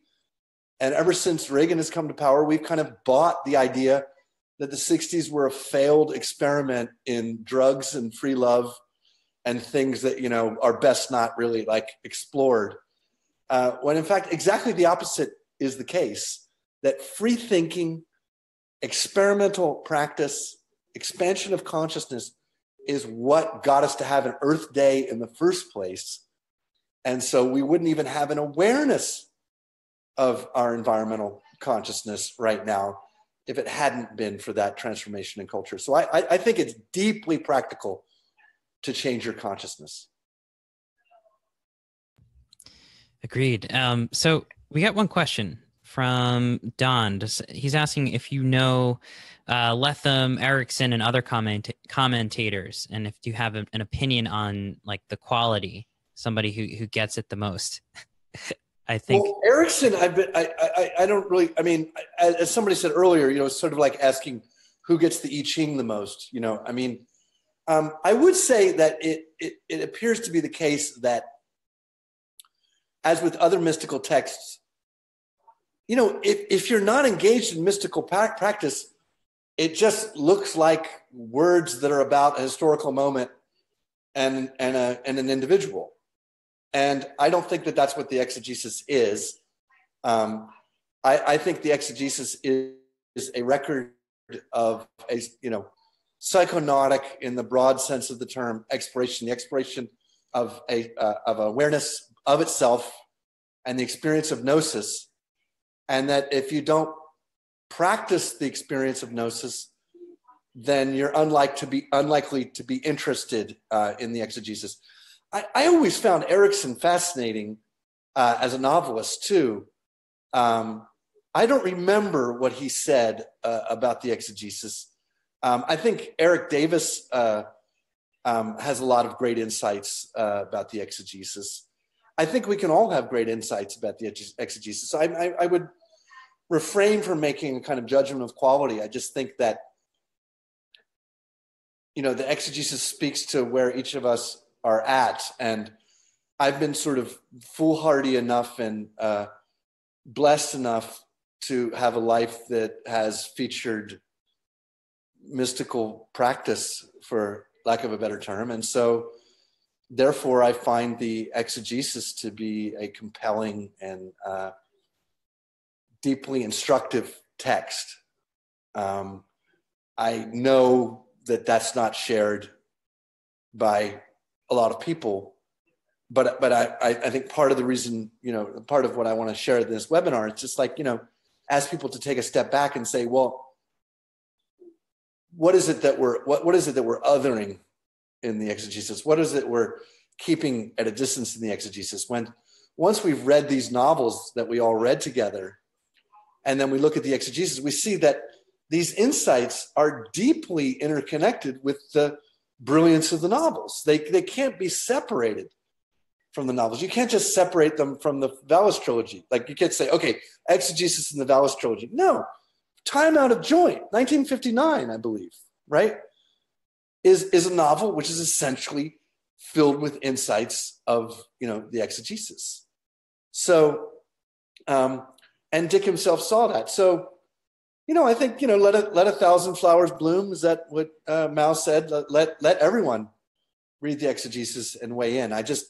[SPEAKER 1] And ever since Reagan has come to power, we've kind of bought the idea that the 60s were a failed experiment in drugs and free love and things that, you know, are best not really like explored. When in fact, exactly the opposite is the case, that free thinking, experimental practice, expansion of consciousness is what got us to have an Earth Day in the first place. And so we wouldn't even have an awareness of our environmental consciousness right now if it hadn't been for that transformation in culture. So I think it's deeply practical to change your consciousness.
[SPEAKER 2] Agreed. So we got one question from Don. He's asking if you know Lethem, Erickson, and other commentators, and if you have an opinion on like the quality, somebody who gets it the most. I think.
[SPEAKER 1] Well, Erickson, I don't really, I mean, as somebody said earlier, you know, it's sort of like asking who gets the I Ching the most, you know, I mean, I would say that it appears to be the case that, as with other mystical texts, you know, if you're not engaged in mystical practice, it just looks like words that are about a historical moment and an individual. And I don't think that that's what the exegesis is. I think the exegesis is a record of a, you know, psychonautic, in the broad sense of the term, exploration, the exploration of awareness of itself and the experience of gnosis. And that if you don't practice the experience of gnosis, then you're unlikely to be interested in the exegesis. I always found Erickson fascinating as a novelist too. I don't remember what he said about the exegesis. I think Eric Davis has a lot of great insights about the exegesis. I think we can all have great insights about the exegesis. So I would refrain from making a kind of judgment of quality. I just think that, you know, the exegesis speaks to where each of us are at. And I've been sort of foolhardy enough and blessed enough to have a life that has featured mystical practice, for lack of a better term. And so therefore I find the exegesis to be a compelling and deeply instructive text. I know that that's not shared by a lot of people, but I think part of the reason, you know, part of what I want to share in this webinar, it's just like, you know, ask people to take a step back and say, well, what is it that we're othering in the exegesis? What is it we're keeping at a distance in the exegesis? Once we've read these novels that we all read together, and then we look at the exegesis, we see that these insights are deeply interconnected with the brilliance of the novels. They can't be separated from the novels. You can't just separate them from the VALIS trilogy. Like you can't say, okay, exegesis in the VALIS trilogy. No, Time Out of Joint, 1959, I believe, right? Is a novel which is essentially filled with insights of, you know, the exegesis. So, and Dick himself saw that. So, you know, I think, you know, let a thousand flowers bloom. Is that what Mao said? Let everyone read the exegesis and weigh in. I just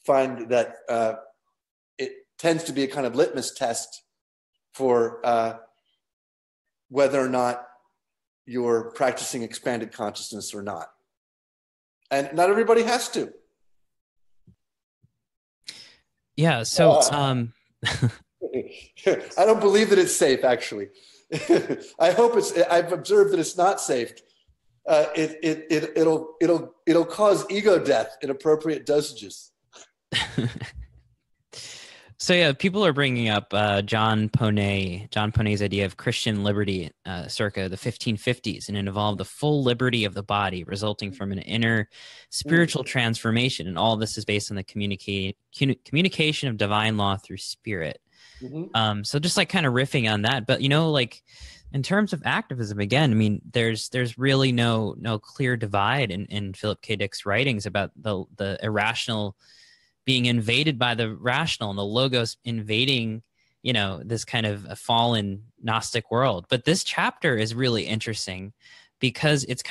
[SPEAKER 1] find that it tends to be a kind of litmus test for whether or not you're practicing expanded consciousness or not. And not everybody has to.
[SPEAKER 2] Yeah. So,
[SPEAKER 1] I don't believe that it's safe, actually. I've observed that it's not safe. It'll cause ego death in appropriate dosages.
[SPEAKER 2] So yeah, people are bringing up John Ponet's idea of Christian liberty circa the 1550s, and it involved the full liberty of the body resulting from an inner spiritual transformation. And all this is based on the communication of divine law through spirit. Mm-hmm. So just like kind of riffing on that, but like in terms of activism, again, I mean, there's really no clear divide in Philip K. Dick's writings about the irrational being invaded by the rational and the logos invading, this kind of a fallen Gnostic world. But this chapter is really interesting because it's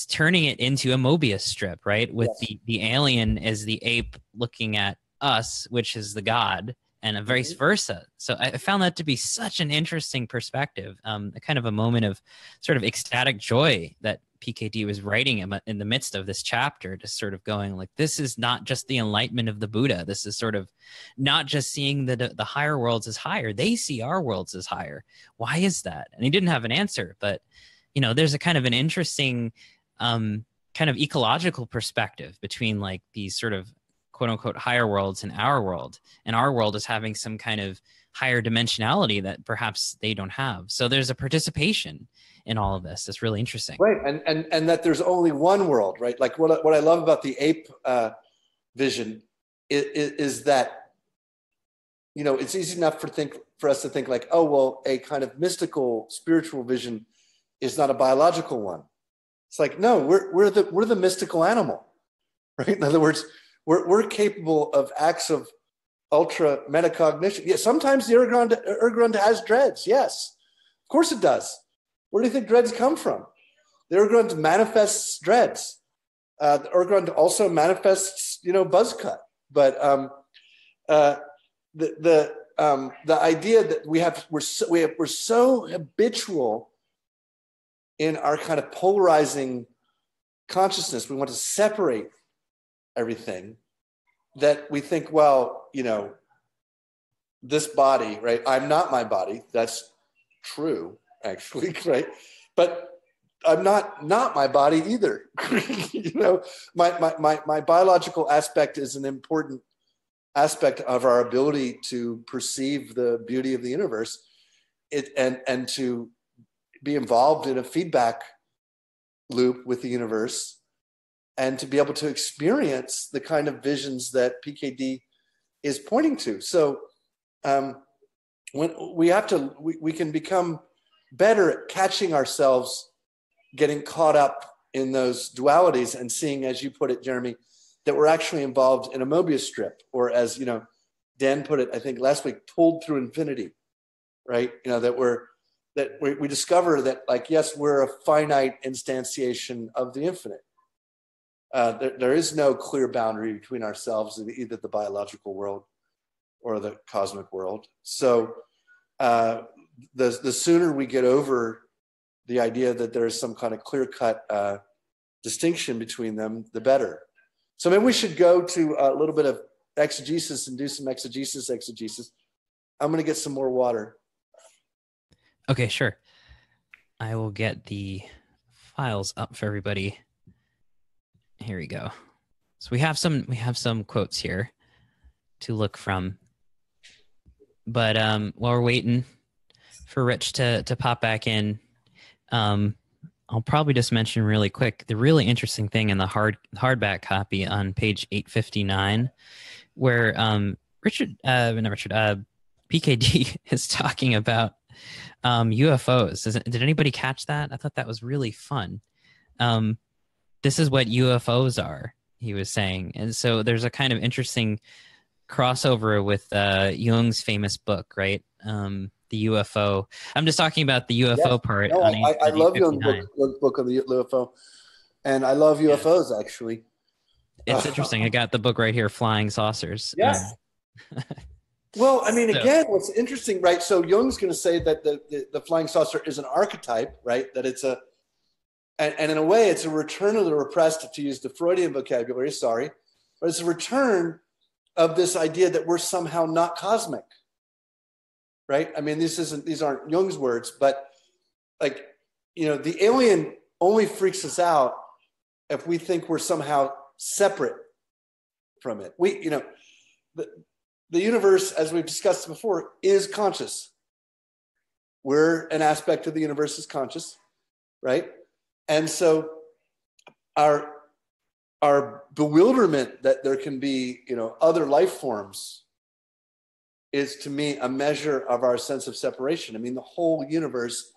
[SPEAKER 2] turning it into a Mobius strip, right? With the alien as the ape looking at us, which is the God, and vice versa. So I found that to be such an interesting perspective, kind of a moment of sort of ecstatic joy that PKD was writing in the midst of this chapter, just sort of going like, this is not just the enlightenment of the Buddha. This is sort of not just seeing the higher worlds as higher. They see our worlds as higher. Why is that? And he didn't have an answer, but there's a kind of an interesting kind of ecological perspective between like these sort of quote unquote higher worlds and our world is having some kind of higher dimensionality that perhaps they don't have. So there's a participation in all of this. That's really interesting.
[SPEAKER 1] Right. And that there's only one world, right? Like what I love about the ape vision is that, it's easy enough for us to think like, oh, well, a kind of mystical spiritual vision is not a biological one. It's like, no, we're the mystical animal, right? In other words, we're capable of acts of ultra metacognition. Yeah, sometimes the Urgrund has dreads. Yes, of course it does. Where do you think dreads come from? The Urgrund manifests dreads. The Urgrund also manifests, buzzcut. But the idea that we're so habitual in our kind of polarizing consciousness, we want to separate everything, that we think, well, this body, right? I'm not my body. That's true, actually, right? But I'm not my body either. My biological aspect is an important aspect of our ability to perceive the beauty of the universe, and to be involved in a feedback loop with the universe, and to be able to experience the kind of visions that PKD is pointing to. So when we can become better at catching ourselves getting caught up in those dualities and seeing, as you put it, Jeremy, that we're actually involved in a Mobius strip, or as Dan put it, I think last week, pulled through infinity, right? That we discover that, like, yes, we're a finite instantiation of the infinite. There is no clear boundary between ourselves and either the biological world or the cosmic world. So the sooner we get over the idea that there is some kind of clear-cut distinction between them, the better. So maybe we should go to a little bit of exegesis and do some exegesis. I'm going to get some more water.
[SPEAKER 2] Okay, sure. I will get the files up for everybody. Here we go. So we have some quotes here to look from. But while we're waiting for Rich to pop back in, I'll probably just mention really quick the really interesting thing in the hardback copy on page 859, where PKD is talking about UFOs. Did anybody catch that? I thought that was really fun. This is what UFOs are, he was saying. And so there's a kind of interesting crossover with Jung's famous book, right? The UFO. I'm just talking about the UFO part.
[SPEAKER 1] No, I love Jung's book on the UFO. And I love UFOs, actually.
[SPEAKER 2] It's interesting. I got the book right here, Flying Saucers.
[SPEAKER 1] Yes. Well, I mean,
[SPEAKER 2] So-
[SPEAKER 1] again, what's interesting, right? So Jung's going to say that the flying saucer is an archetype, right? That it's and in a way, it's a return of the repressed, to use the Freudian vocabulary, sorry, but it's a return of this idea that we're somehow not cosmic, right? I mean, these aren't Jung's words, but like, the alien only freaks us out if we think we're somehow separate from it. The universe, as we've discussed before, is conscious. We're an aspect of the universe is conscious, right? And so our bewilderment that there can be, other life forms is, to me, a measure of our sense of separation. I mean, the whole universe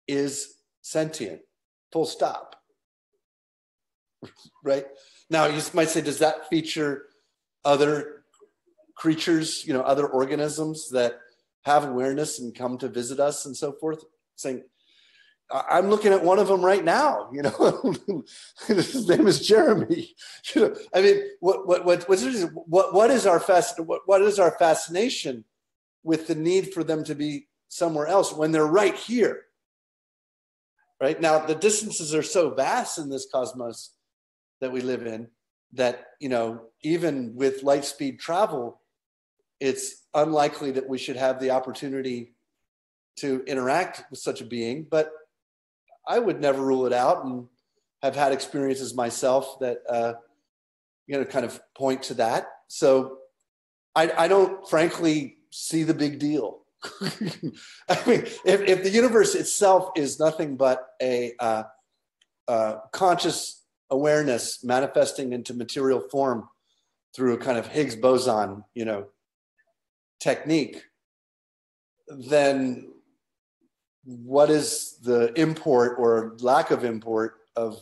[SPEAKER 1] is sentient, full stop, right? Now, you might say, does that feature other creatures, other organisms that have awareness and come to visit us and so forth? Saying, I'm looking at one of them right now. His name is Jeremy. I mean, what is our fascination with the need for them to be somewhere else when they're right here? Right now, the distances are so vast in this cosmos that we live in that even with light speed travel, it's unlikely that we should have the opportunity to interact with such a being. But I would never rule it out, and have had experiences myself that kind of point to that. So I don't frankly see the big deal. I mean, if the universe itself is nothing but a conscious awareness manifesting into material form through a kind of Higgs boson, technique, then what is the import or lack of import of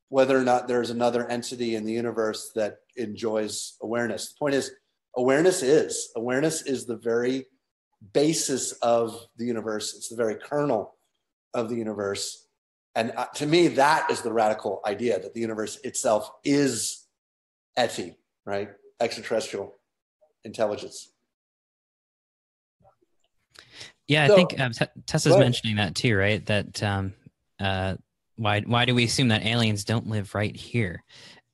[SPEAKER 1] whether or not there's another entity in the universe that enjoys awareness? The point is, awareness is the very basis of the universe. It's the very kernel of the universe. And to me, that is the radical idea, that the universe itself is ETI, right? Extraterrestrial intelligence.
[SPEAKER 2] Yeah, I think Tessa's mentioning that too, right? That why do we assume that aliens don't live right here?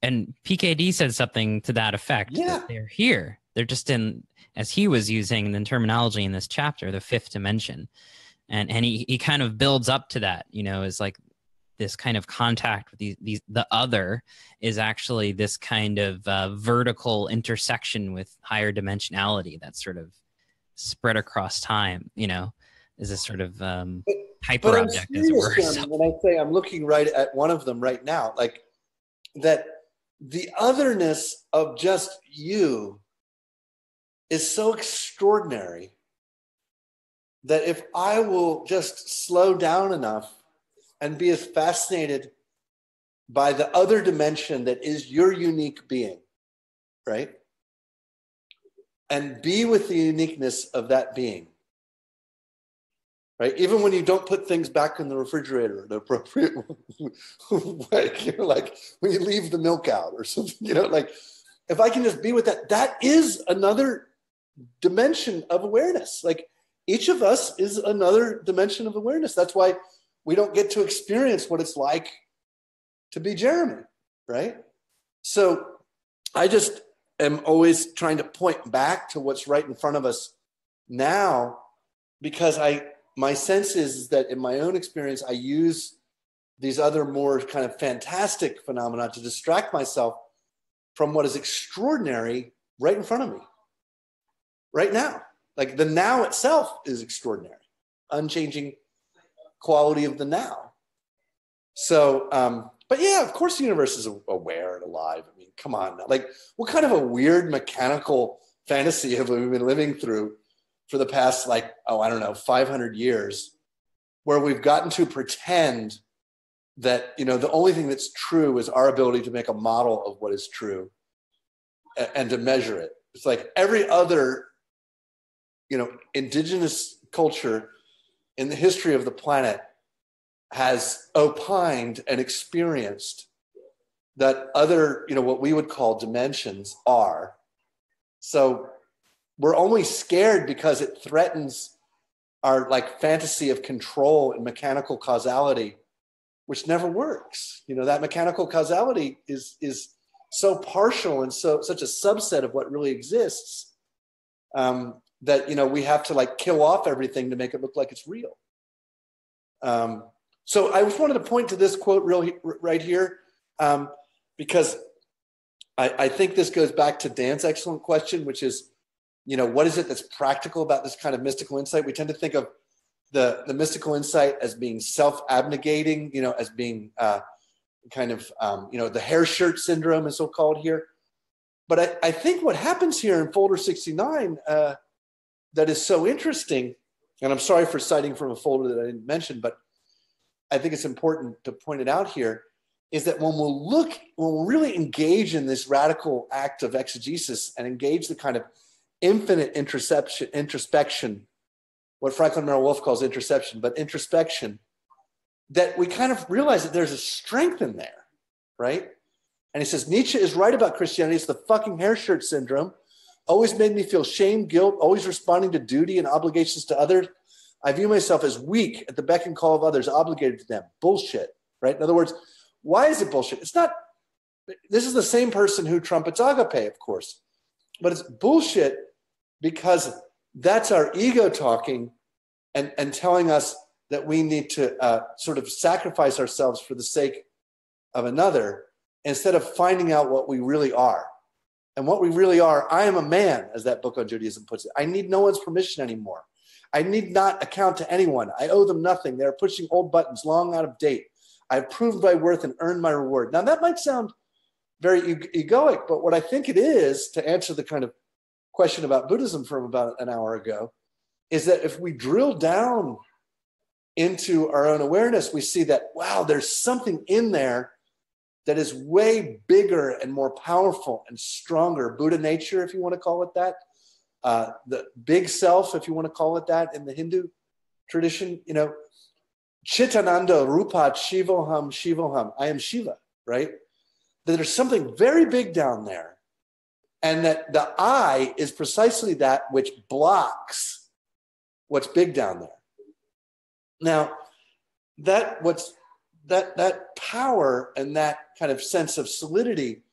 [SPEAKER 2] And PKD said something to that effect.
[SPEAKER 1] Yeah.
[SPEAKER 2] That they're here. They're just in, as he was using the terminology in this chapter, the fifth dimension. And he kind of builds up to that, is like this kind of contact with the other is actually this kind of vertical intersection with higher dimensionality that's sort of spread across time, is this sort of hyper object, as it were.
[SPEAKER 1] When I say I'm looking right at one of them right now, like that the otherness of just you is so extraordinary that if I will just slow down enough and be as fascinated by the other dimension that is your unique being, right? And be with the uniqueness of that being, right? Even when you don't put things back in the refrigerator the appropriate way, like when you leave the milk out or something, like if I can just be with that, that is another dimension of awareness. Like each of us is another dimension of awareness. That's why we don't get to experience what it's like to be Jeremy, right? So I just am always trying to point back to what's right in front of us now, because my sense is that in my own experience, I use these other more kind of fantastic phenomena to distract myself from what is extraordinary right in front of me, right now. Like the now itself is extraordinary, unchanging quality of the now. So, but yeah, of course the universe is aware and alive. I mean, come on. Like what kind of a weird mechanical fantasy have we been living through for the past 500 years, where we've gotten to pretend that, the only thing that's true is our ability to make a model of what is true and to measure it. It's like every other, indigenous culture in the history of the planet has opined and experienced that other, what we would call dimensions are. So we're only scared because it threatens our like fantasy of control and mechanical causality, which never works. That mechanical causality is so partial and such a subset of what really exists, that we have to like kill off everything to make it look like it's real. So I just wanted to point to this quote right here, because I think this goes back to Dan's excellent question, which is, what is it that's practical about this kind of mystical insight? We tend to think of the mystical insight as being self-abnegating, as being the hair shirt syndrome is so called here. But I think what happens here in folder 69 that is so interesting, and I'm sorry for citing from a folder that I didn't mention, but I think it's important to point it out here, is that when we really engage in this radical act of exegesis and engage the kind of infinite introspection, what Franklin Merrill Wolff calls interception, but introspection, that we kind of realize that there's a strength in there, right? And he says, Nietzsche is right about Christianity. It's the fucking hair shirt syndrome. Always made me feel shame, guilt, always responding to duty and obligations to others. I view myself as weak at the beck and call of others, obligated to them. Bullshit, right? In other words, why is it bullshit? It's not, this is the same person who trumpets agape, of course, but it's bullshit because that's our ego talking and telling us that we need to sort of sacrifice ourselves for the sake of another, instead of finding out what we really are. And what we really are, I am a man, as that book on Judaism puts it. I need no one's permission anymore. I need not account to anyone. I owe them nothing. They're pushing old buttons long out of date. I've proved my worth and earned my reward. Now, that might sound very egoic, but what I think it is, to answer the kind of question about Buddhism from about an hour ago, is that if we drill down into our own awareness, we see that, wow, there's something in there that is way bigger and more powerful and stronger. Buddha nature, if you want to call it that. The big self, if you want to call it that, in the Hindu tradition, Chitananda Rupat Shivoham Shivoham. I am Shiva, right? That there's something very big down there. And that the I is precisely that which blocks what's big down there. Now, that power and that kind of sense of solidity,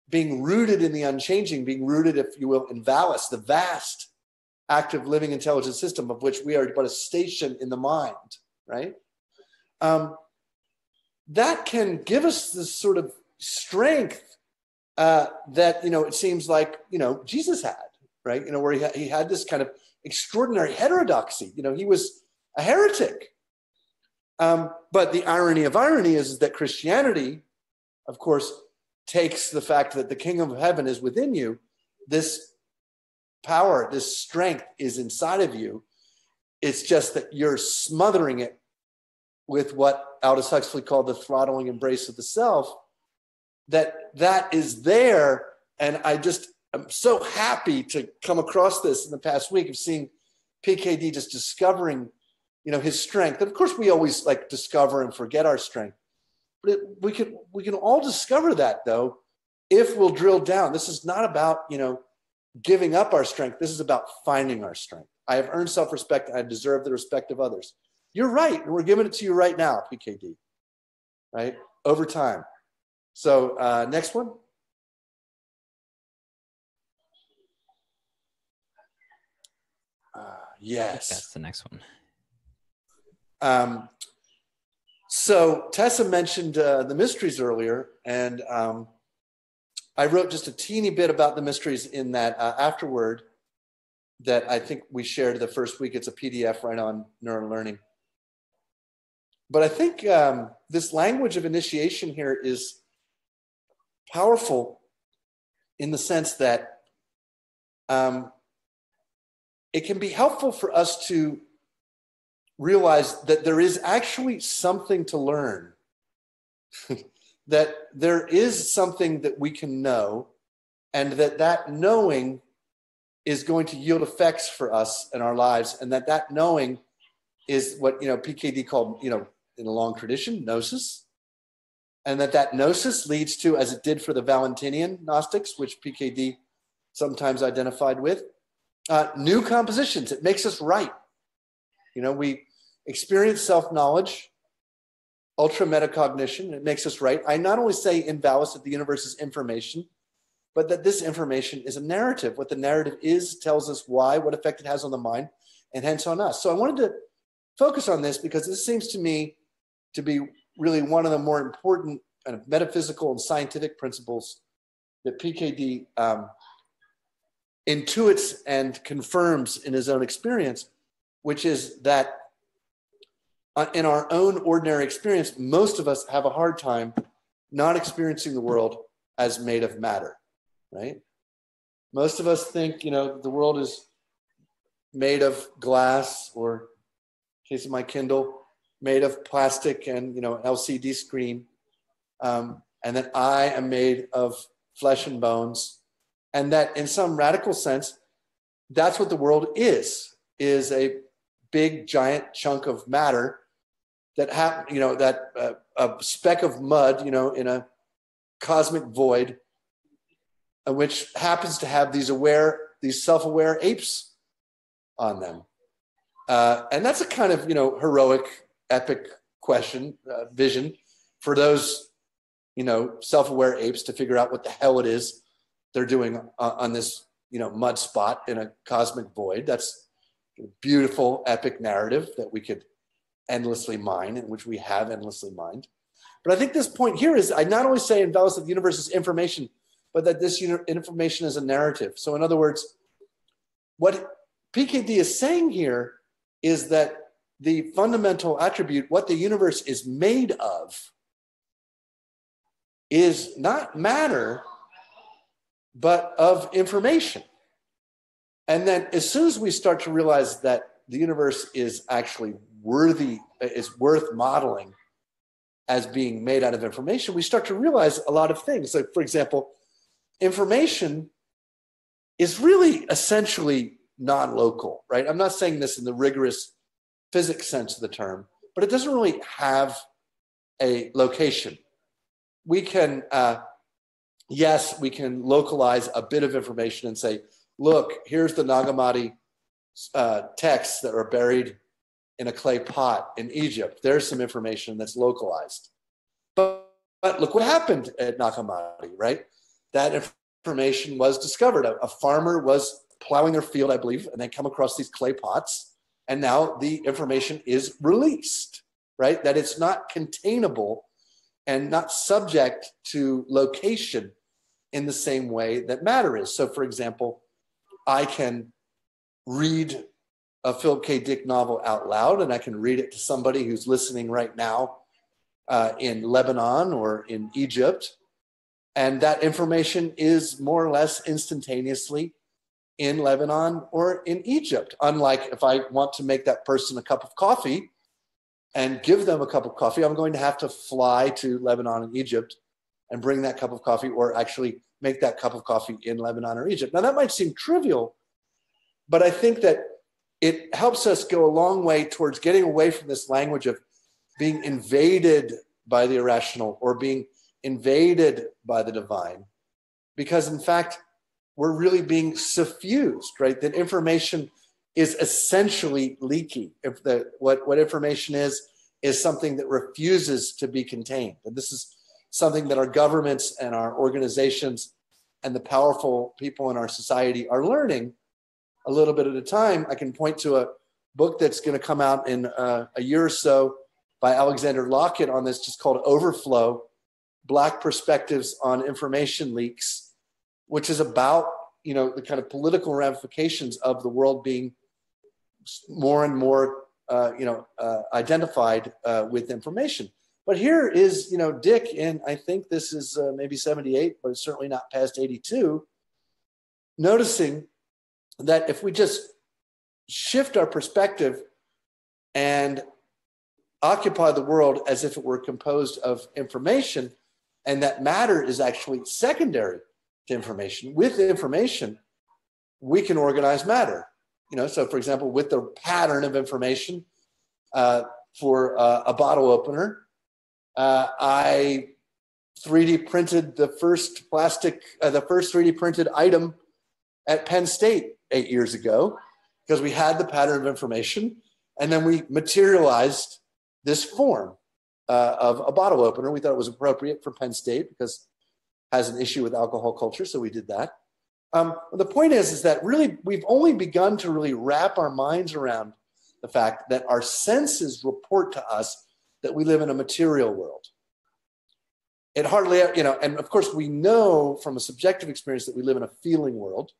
[SPEAKER 1] being rooted in the unchanging, being rooted, if you will, in VALIS, the vast active living intelligence system of which we are but a station in the mind, right? That can give us this sort of strength that, it seems like, Jesus had, right? Where he had this kind of extraordinary heterodoxy. He was a heretic. But the irony of irony is that Christianity, of course, takes the fact that the kingdom of heaven is within you. This power, this strength is inside of you. It's just that you're smothering it with what Aldous Huxley called the throttling embrace of the self, that is there. And I'm so happy to come across this in the past week of seeing PKD just discovering, his strength. And of course, we always like discover and forget our strength. But we can all discover that, though, if we'll drill down. This is not about, giving up our strength. This is about finding our strength. I have earned self-respect. I deserve the respect of others. You're right. And we're giving it to you right now, PKD, right? Over time. So next one. Yes.
[SPEAKER 2] That's the next one.
[SPEAKER 1] So Tessa mentioned the mysteries earlier, and I wrote just a teeny bit about the mysteries in that afterword that I think we shared the first week. It's a PDF right on neural learning. But I think this language of initiation here is powerful in the sense that it can be helpful for us to realize that there is actually something to learn, that there is something that we can know, and that knowing is going to yield effects for us in our lives, and that knowing is what PKD called, in a long tradition, gnosis, and that gnosis leads to, as it did for the Valentinian Gnostics, which PKD sometimes identified with, new compositions. It makes us right. We experience self-knowledge, ultra metacognition. It makes us right. I not only say in VALIS that the universe is information, but that this information is a narrative. What the narrative is tells us why, what effect it has on the mind, and hence on us. So I wanted to focus on this because this seems to me to be really one of the more important kind of metaphysical and scientific principles that PKD intuits and confirms in his own experience, which is that in our own ordinary experience, most of us have a hard time not experiencing the world as made of matter, right? Most of us think, the world is made of glass, or in case of my Kindle, made of plastic and, an LCD screen, and that I am made of flesh and bones, and that in some radical sense, that's what the world is a big, giant chunk of matter that a speck of mud, in a cosmic void, which happens to have these self-aware apes on them. And that's a kind of, heroic, epic vision for those, self-aware apes to figure out what the hell it is they're doing on this, mud spot in a cosmic void. That's a beautiful, epic narrative that we could endlessly mine, in which we have endlessly mined. But I think this point here is, I not only say in VALIS that the universe is information, but that this information is a narrative. So in other words, what PKD is saying here is that the fundamental attribute, what the universe is made of, is not matter, but of information. And then as soon as we start to realize that the universe is actually worth modeling as being made out of information, we start to realize a lot of things. Like, for example, information is really essentially non-local, right? I'm not saying this in the rigorous physics sense of the term, but it doesn't really have a location. We can, we can localize a bit of information and say, look, here's the Nag Hammadi texts that are buried in a clay pot in Egypt. There's some information that's localized. But look what happened at Nag Hammadi, right? That information was discovered. A farmer was plowing their field, I believe, and they come across these clay pots. And now the information is released, right? That it's not containable and not subject to location in the same way that matter is. So, for example, I can read a Philip K. Dick novel out loud, and I can read it to somebody who's listening right now in Lebanon or in Egypt. And that information is more or less instantaneously in Lebanon or in Egypt. Unlike if I want to make that person a cup of coffee and give them a cup of coffee, I'm going to have to fly to Lebanon and Egypt and bring that cup of coffee, or actually make that cup of coffee in Lebanon or Egypt. Now that might seem trivial, but I think that it helps us go a long way towards getting away from this language of being invaded by the irrational or being invaded by the divine. Because in fact, we're really being suffused, right? That information is essentially leaky. If what information is something that refuses to be contained. And this is something that our governments and our organizations and the powerful people in our society are learning a little bit at a time. I can point to a book that's going to come out in a year or so by Alexander Lockett on this, just called Overflow, Black Perspectives on Information Leaks, which is about, the kind of political ramifications of the world being more and more, identified with information. But here is, Dick, and I think this is maybe 78, but it's certainly not past 82, noticing that if we just shift our perspective and occupy the world as if it were composed of information, and that matter is actually secondary to information, with information, we can organize matter. So for example, with the pattern of information for a bottle opener, I 3D printed the first 3D printed item at Penn State 8 years ago, because we had the pattern of information, and then we materialized this form of a bottle opener. We thought it was appropriate for Penn State because it has an issue with alcohol culture, so we did that. The point is that really we've only begun to really wrap our minds around the fact that our senses report to us that we live in a material world. It hardly, and of course we know from a subjective experience that we live in a feeling world.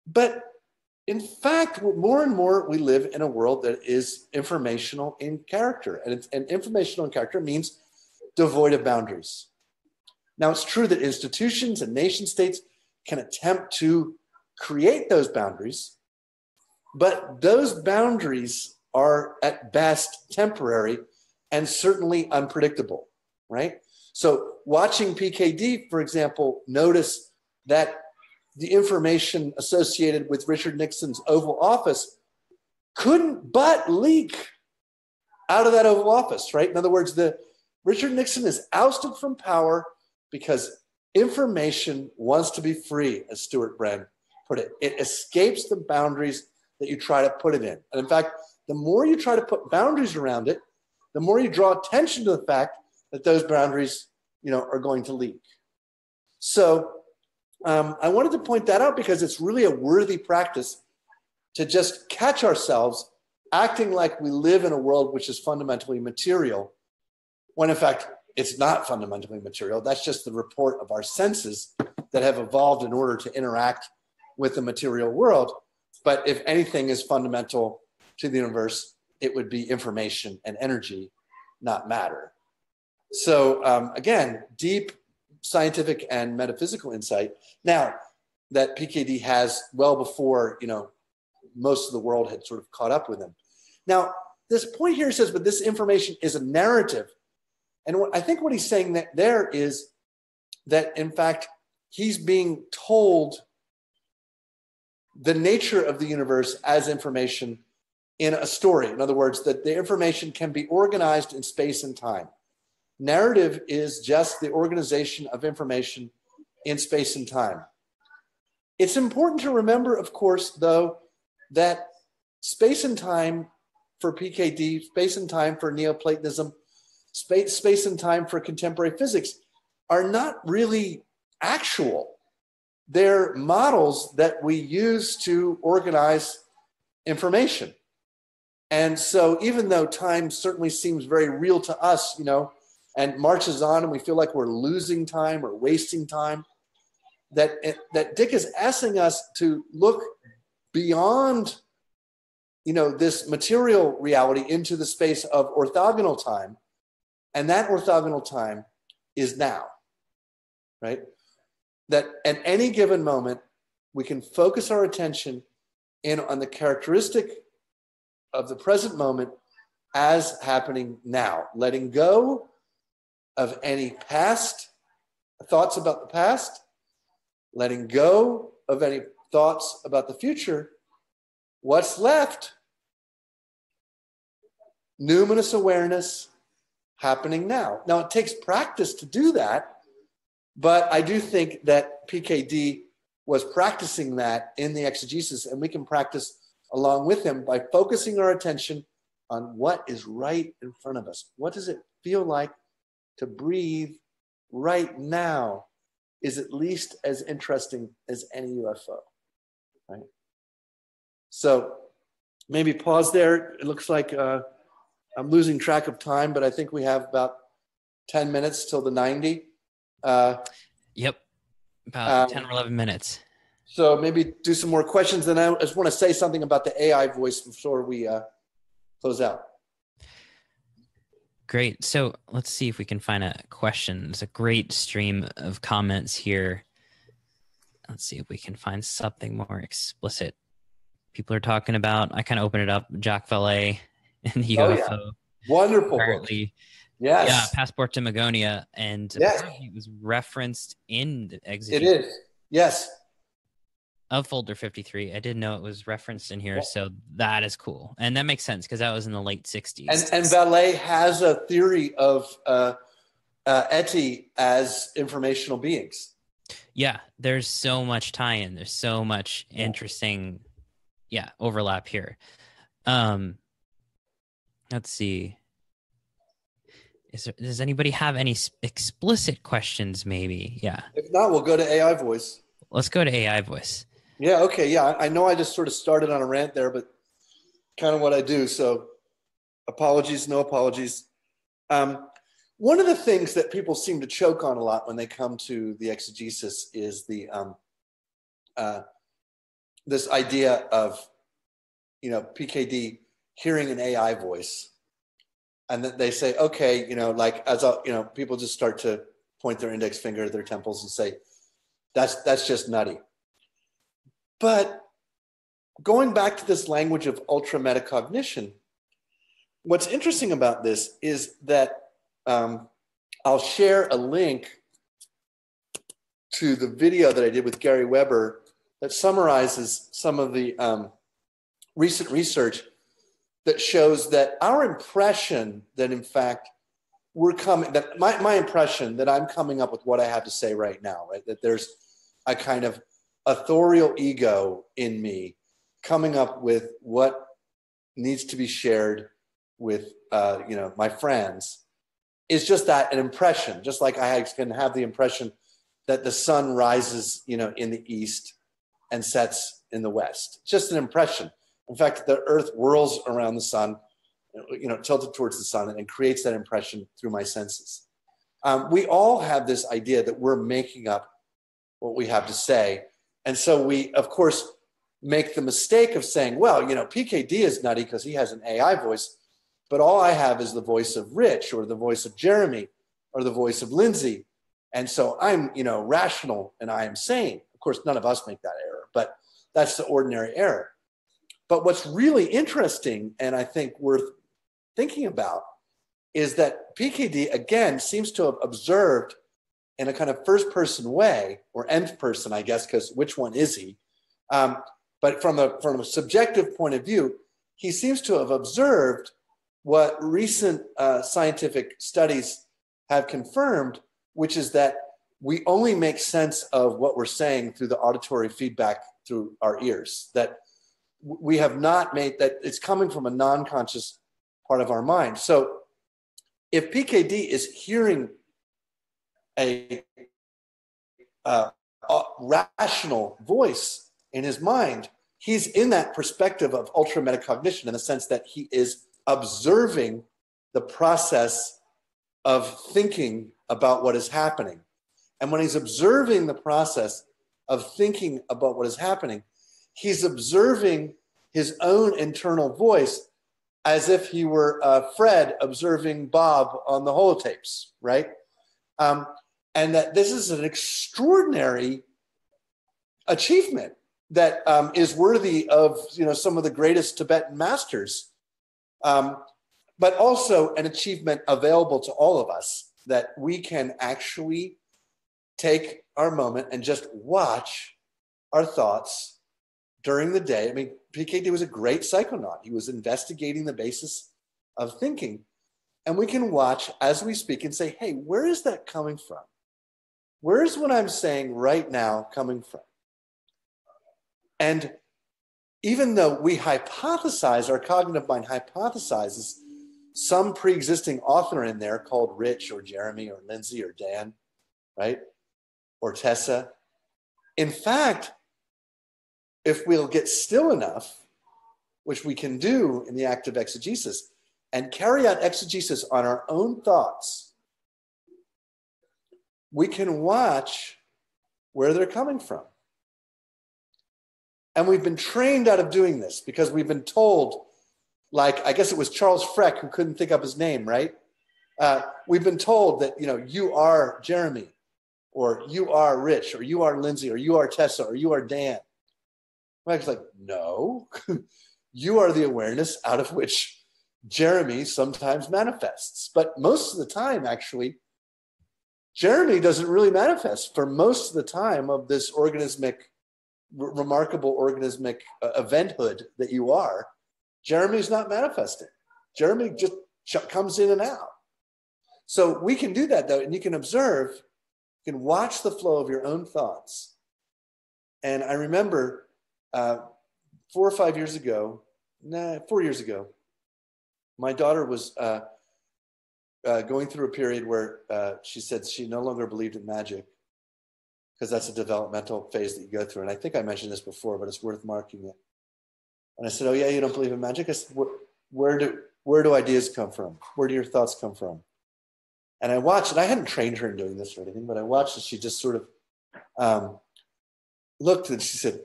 [SPEAKER 1] But in fact, more and more we live in a world that is informational in character. And informational in character means devoid of boundaries. Now, it's true that institutions and nation states can attempt to create those boundaries, but those boundaries are at best temporary and certainly unpredictable, right? So watching PKD, for example, notice that the information associated with Richard Nixon's Oval Office couldn't but leak out of that Oval Office, right? In other words, Richard Nixon is ousted from power because information wants to be free, as Stuart Brand put it. It escapes the boundaries that you try to put it in. And in fact, the more you try to put boundaries around it, the more you draw attention to the fact that those boundaries, are going to leak. So I wanted to point that out because it's really a worthy practice to just catch ourselves acting like we live in a world which is fundamentally material, when in fact it's not fundamentally material. That's just the report of our senses that have evolved in order to interact with the material world. But if anything is fundamental to the universe, it would be information and energy, not matter. So again, deep scientific and metaphysical insight now that PKD has well before, most of the world had sort of caught up with him. Now, this point here says, but this information is a narrative. And I think what he's saying there is that, in fact, he's being told the nature of the universe as information in a story. In other words, that the information can be organized in space and time. Narrative is just the organization of information in space and time. It's important to remember, of course, though, that space and time for PKD, space and time for Neoplatonism, space and time for contemporary physics are not really actual. They're models that we use to organize information. And so even though time certainly seems very real to us, and marches on and we feel like we're losing time or wasting time, that Dick is asking us to look beyond, this material reality into the space of orthogonal time. And that orthogonal time is now, right? That at any given moment, we can focus our attention in on the characteristic of the present moment as happening now, letting go of any past thoughts about the past, letting go of any thoughts about the future. What's left? Numinous awareness happening now. Now, it takes practice to do that, but I do think that PKD was practicing that in the exegesis, and we can practice along with him by focusing our attention on what is right in front of us. What does it feel like to breathe right now is at least as interesting as any UFO, right? So maybe pause there. It looks like I'm losing track of time, but I think we have about 10 minutes till the 90.
[SPEAKER 2] Yep, about 10 or 11 minutes.
[SPEAKER 1] So maybe do some more questions. And I just want to say something about the AI voice before we close out.
[SPEAKER 2] Great. So let's see if we can find a question. There's a great stream of comments here. Let's see if we can find something more explicit. People are talking about, I kind of open it up, Jacques Vallée and the UFO.
[SPEAKER 1] Yeah. Wonderful.
[SPEAKER 2] Apparently,
[SPEAKER 1] yes.
[SPEAKER 2] Yeah, Passport to Magonia. And
[SPEAKER 1] yes.
[SPEAKER 2] Apparently it was referenced in the exegesis.
[SPEAKER 1] It is. Yes.
[SPEAKER 2] Of folder 53. I didn't know it was referenced in here, so that is cool. And that makes sense because that was in the late 60s.
[SPEAKER 1] And Vallée has a theory of eti as informational beings.
[SPEAKER 2] Yeah, there's so much tie-in. There's so much interesting, overlap here. Let's see. Does anybody have any explicit questions? Maybe. Yeah.
[SPEAKER 1] If not, we'll go to AI voice.
[SPEAKER 2] Let's go to AI voice.
[SPEAKER 1] Yeah. Okay. Yeah. I know I just sort of started on a rant there, but kind of what I do. So apologies, no apologies. One of the things that people seem to choke on a lot when they come to the exegesis is the this idea of, PKD hearing an AI voice. And then they say, okay, people just start to point their index finger at their temples and say, that's just nutty. But going back to this language of ultra metacognition, what's interesting about this is that I'll share a link to the video that I did with Gary Weber that summarizes some of the recent research that shows that our impression that, in fact, my impression that I'm coming up with what I have to say right now, right? That there's a kind of authorial ego in me coming up with what needs to be shared with, my friends, is just that, an impression, just like I can have the impression that the sun rises, in the east and sets in the west. Just an impression. In fact, the earth whirls around the sun, tilted towards the sun, and creates that impression through my senses. We all have this idea that we're making up what we have to say. And so we, of course, make the mistake of saying, well, PKD is nutty because he has an AI voice, but all I have is the voice of Rich or the voice of Jeremy or the voice of Lindsay. And so I'm, rational and I am sane. Of course, none of us make that error, but that's the ordinary error. But what's really interesting, and I think worth thinking about, is that PKD, again, seems to have observed in a kind of first-person way, or nth person, I guess, because which one is he? But from a subjective point of view, he seems to have observed what recent scientific studies have confirmed, which is that we only make sense of what we're saying through the auditory feedback through our ears, that we have not made that, it's coming from a non-conscious part of our mind. So if PKD is hearing a rational voice in his mind, he's in that perspective of ultra metacognition in the sense that he is observing the process of thinking about what is happening. And when he's observing the process of thinking about what is happening, he's observing his own internal voice as if he were Fred observing Bob on the holotapes, right? And that this is an extraordinary achievement that is worthy of some of the greatest Tibetan masters, but also an achievement available to all of us, that we can actually take our moment and just watch our thoughts during the day. I mean, PKD was a great psychonaut. He was investigating the basis of thinking. And we can watch as we speak and say, hey, where is that coming from? Where is what I'm saying right now coming from? And even though we hypothesize, our cognitive mind hypothesizes some pre-existing author in there called Rich or Jeremy or Lindsay or Dan, right? Or Tessa. In fact, if we'll get still enough, which we can do in the act of exegesis, and carry out exegesis on our own thoughts, we can watch where they're coming from. And we've been trained out of doing this because we've been told, like, I guess it was Charles Freck who couldn't think up his name, right? We've been told that, you are Jeremy, or you are Rich, or you are Lindsay, or you are Tessa, or you are Dan. Mike's like, no, you are the awareness out of which Jeremy sometimes manifests. But most of the time, actually, Jeremy doesn't really manifest for most of the time of this remarkable organismic eventhood that you are. Jeremy's not manifesting. Jeremy just comes in and out. So we can do that, though, and you can observe, you can watch the flow of your own thoughts. And I remember 4 or 5 years ago, 4 years ago, my daughter was going through a period where she said she no longer believed in magic, because that's a developmental phase that you go through. And I think I mentioned this before, but it's worth marking it. And I said, oh yeah, you don't believe in magic? I said, where do ideas come from? Where do your thoughts come from? And I watched, and I hadn't trained her in doing this or anything, but I watched, and she just sort of looked, and she said,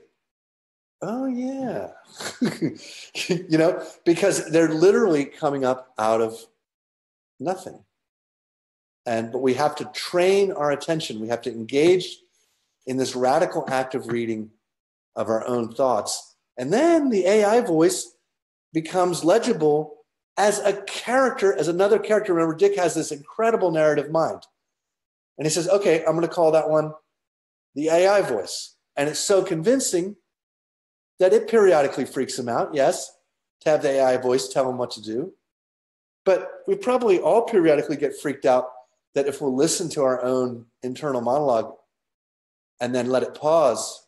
[SPEAKER 1] oh yeah. You know, because they're literally coming up out of nothing. But we have to train our attention. We have to engage in this radical act of reading of our own thoughts. And then the AI voice becomes legible as a character, as another character. Remember, Dick has this incredible narrative mind. And he says, okay, I'm going to call that one the AI voice. And it's so convincing that it periodically freaks him out, yes, to have the AI voice tell him what to do. But we probably all periodically get freaked out that if we'll listen to our own internal monologue and then let it pause,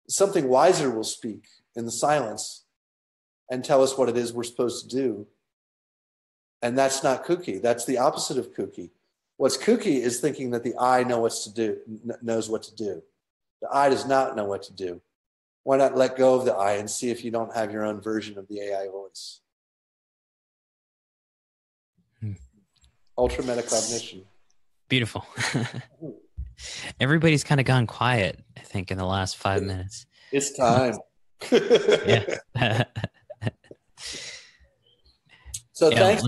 [SPEAKER 1] something wiser will speak in the silence and tell us what it is we're supposed to do. And that's not kooky. That's the opposite of kooky. What's kooky is thinking that the I knows what to do. The I does not know what to do. Why not let go of the I and see if you don't have your own version of the AI voice? Ultra Meta-Cognition.
[SPEAKER 2] Beautiful. Everybody's kind of gone quiet, I think, in the last 5 minutes.
[SPEAKER 1] It's time.
[SPEAKER 2] Yeah.
[SPEAKER 1] So yeah, thanks.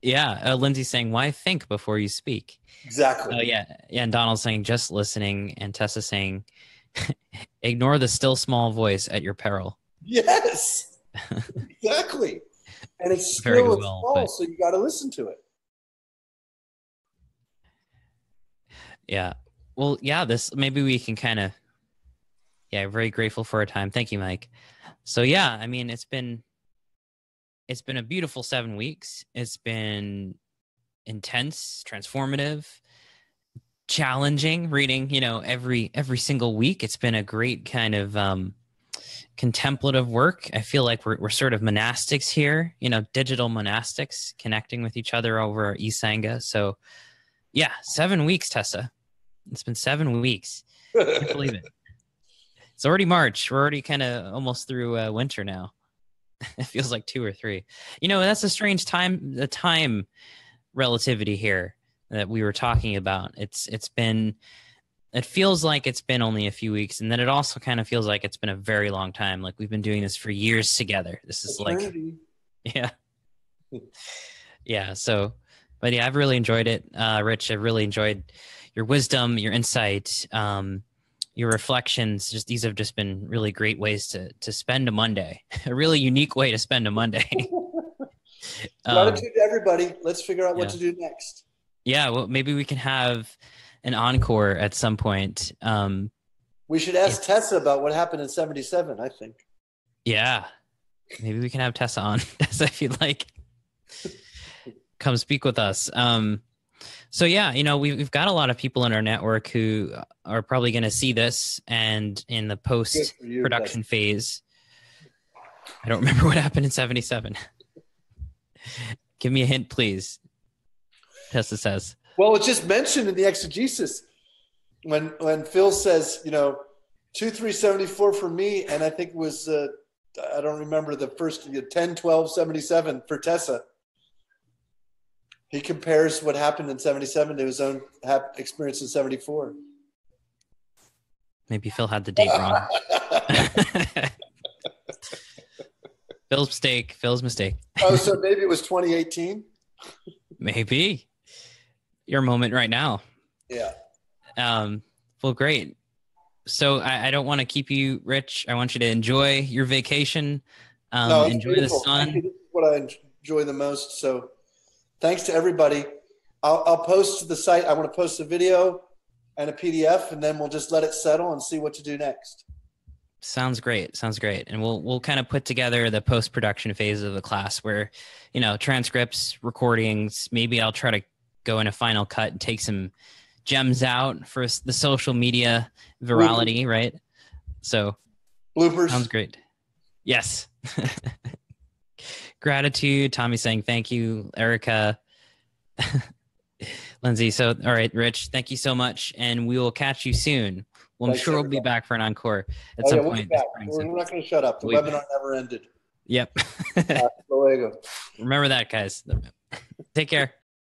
[SPEAKER 2] Yeah. Lindsay's saying, why think before you speak?
[SPEAKER 1] Exactly.
[SPEAKER 2] Oh, yeah. Yeah. And Donald's saying, just listening. And Tessa saying, ignore the still small voice at your peril.
[SPEAKER 1] Yes. Exactly. And it's still small, so you got to listen to it.
[SPEAKER 2] Yeah. Well, yeah, maybe we can kind of, very grateful for our time. Thank you, Mike. So yeah, I mean, it's been a beautiful 7 weeks. It's been intense, transformative, challenging reading, every single week. It's been a great kind of contemplative work. I feel like we're sort of monastics here, digital monastics connecting with each other over Isanga. So yeah, 7 weeks, Tessa. It's been 7 weeks. I can't believe it. It's already March. We're already kind of almost through winter now. It feels like 2 or 3. That's a strange time, the time relativity here that we were talking about. It feels like it's been only a few weeks, and then it also kind of feels like it's been a very long time. Like we've been doing this for years together. This is eternity. Yeah. So, but yeah, I've really enjoyed it. Rich, I've really enjoyed your wisdom, your insight, your reflections. These have just been really great ways to spend a Monday. A really unique way to spend a Monday.
[SPEAKER 1] Gratitude to everybody. Let's figure out what to do next.
[SPEAKER 2] Yeah, well, maybe we can have an encore at some point.
[SPEAKER 1] We should ask Tessa about what happened in 77, I think.
[SPEAKER 2] Yeah. Maybe we can have Tessa on. Tessa, if you'd like, come speak with us. So yeah, we've got a lot of people in our network who are probably going to see this, and in the post-production phase. I don't remember what happened in 77. Give me a hint, please. Tessa says.
[SPEAKER 1] Well, it's just mentioned in the exegesis when Phil says, 2374 for me, and I think it was I don't remember the first 10, 12, 77 for Tessa. He compares what happened in 77 to his own experience in 74.
[SPEAKER 2] Maybe Phil had the date wrong. Phil's mistake.
[SPEAKER 1] Oh, so maybe it was 2018?
[SPEAKER 2] Maybe. Your moment right now.
[SPEAKER 1] Yeah.
[SPEAKER 2] Well, great. So I don't want to keep you, Rich. I want you to enjoy your vacation. Enjoy the sun.
[SPEAKER 1] This is what I enjoy the most. So thanks to everybody. I'll post to the site. I want to post a video and a PDF, and then we'll just let it settle and see what to do next.
[SPEAKER 2] Sounds great. And we'll kind of put together the post-production phase of the class where, transcripts, recordings, maybe I'll try to go in a final cut and take some gems out for the social media virality, right? So
[SPEAKER 1] bloopers.
[SPEAKER 2] Sounds great. Yes. Gratitude. Tommy saying thank you. Erica. Lindsay. So, all right, Rich, thank you so much. And we will catch you soon. Well, I'm sure we'll be back for an encore at some
[SPEAKER 1] we'll
[SPEAKER 2] point.
[SPEAKER 1] We're not going to shut up. The webinar never ended.
[SPEAKER 2] Yep.
[SPEAKER 1] Hasta luego.
[SPEAKER 2] Remember that, guys. Take care.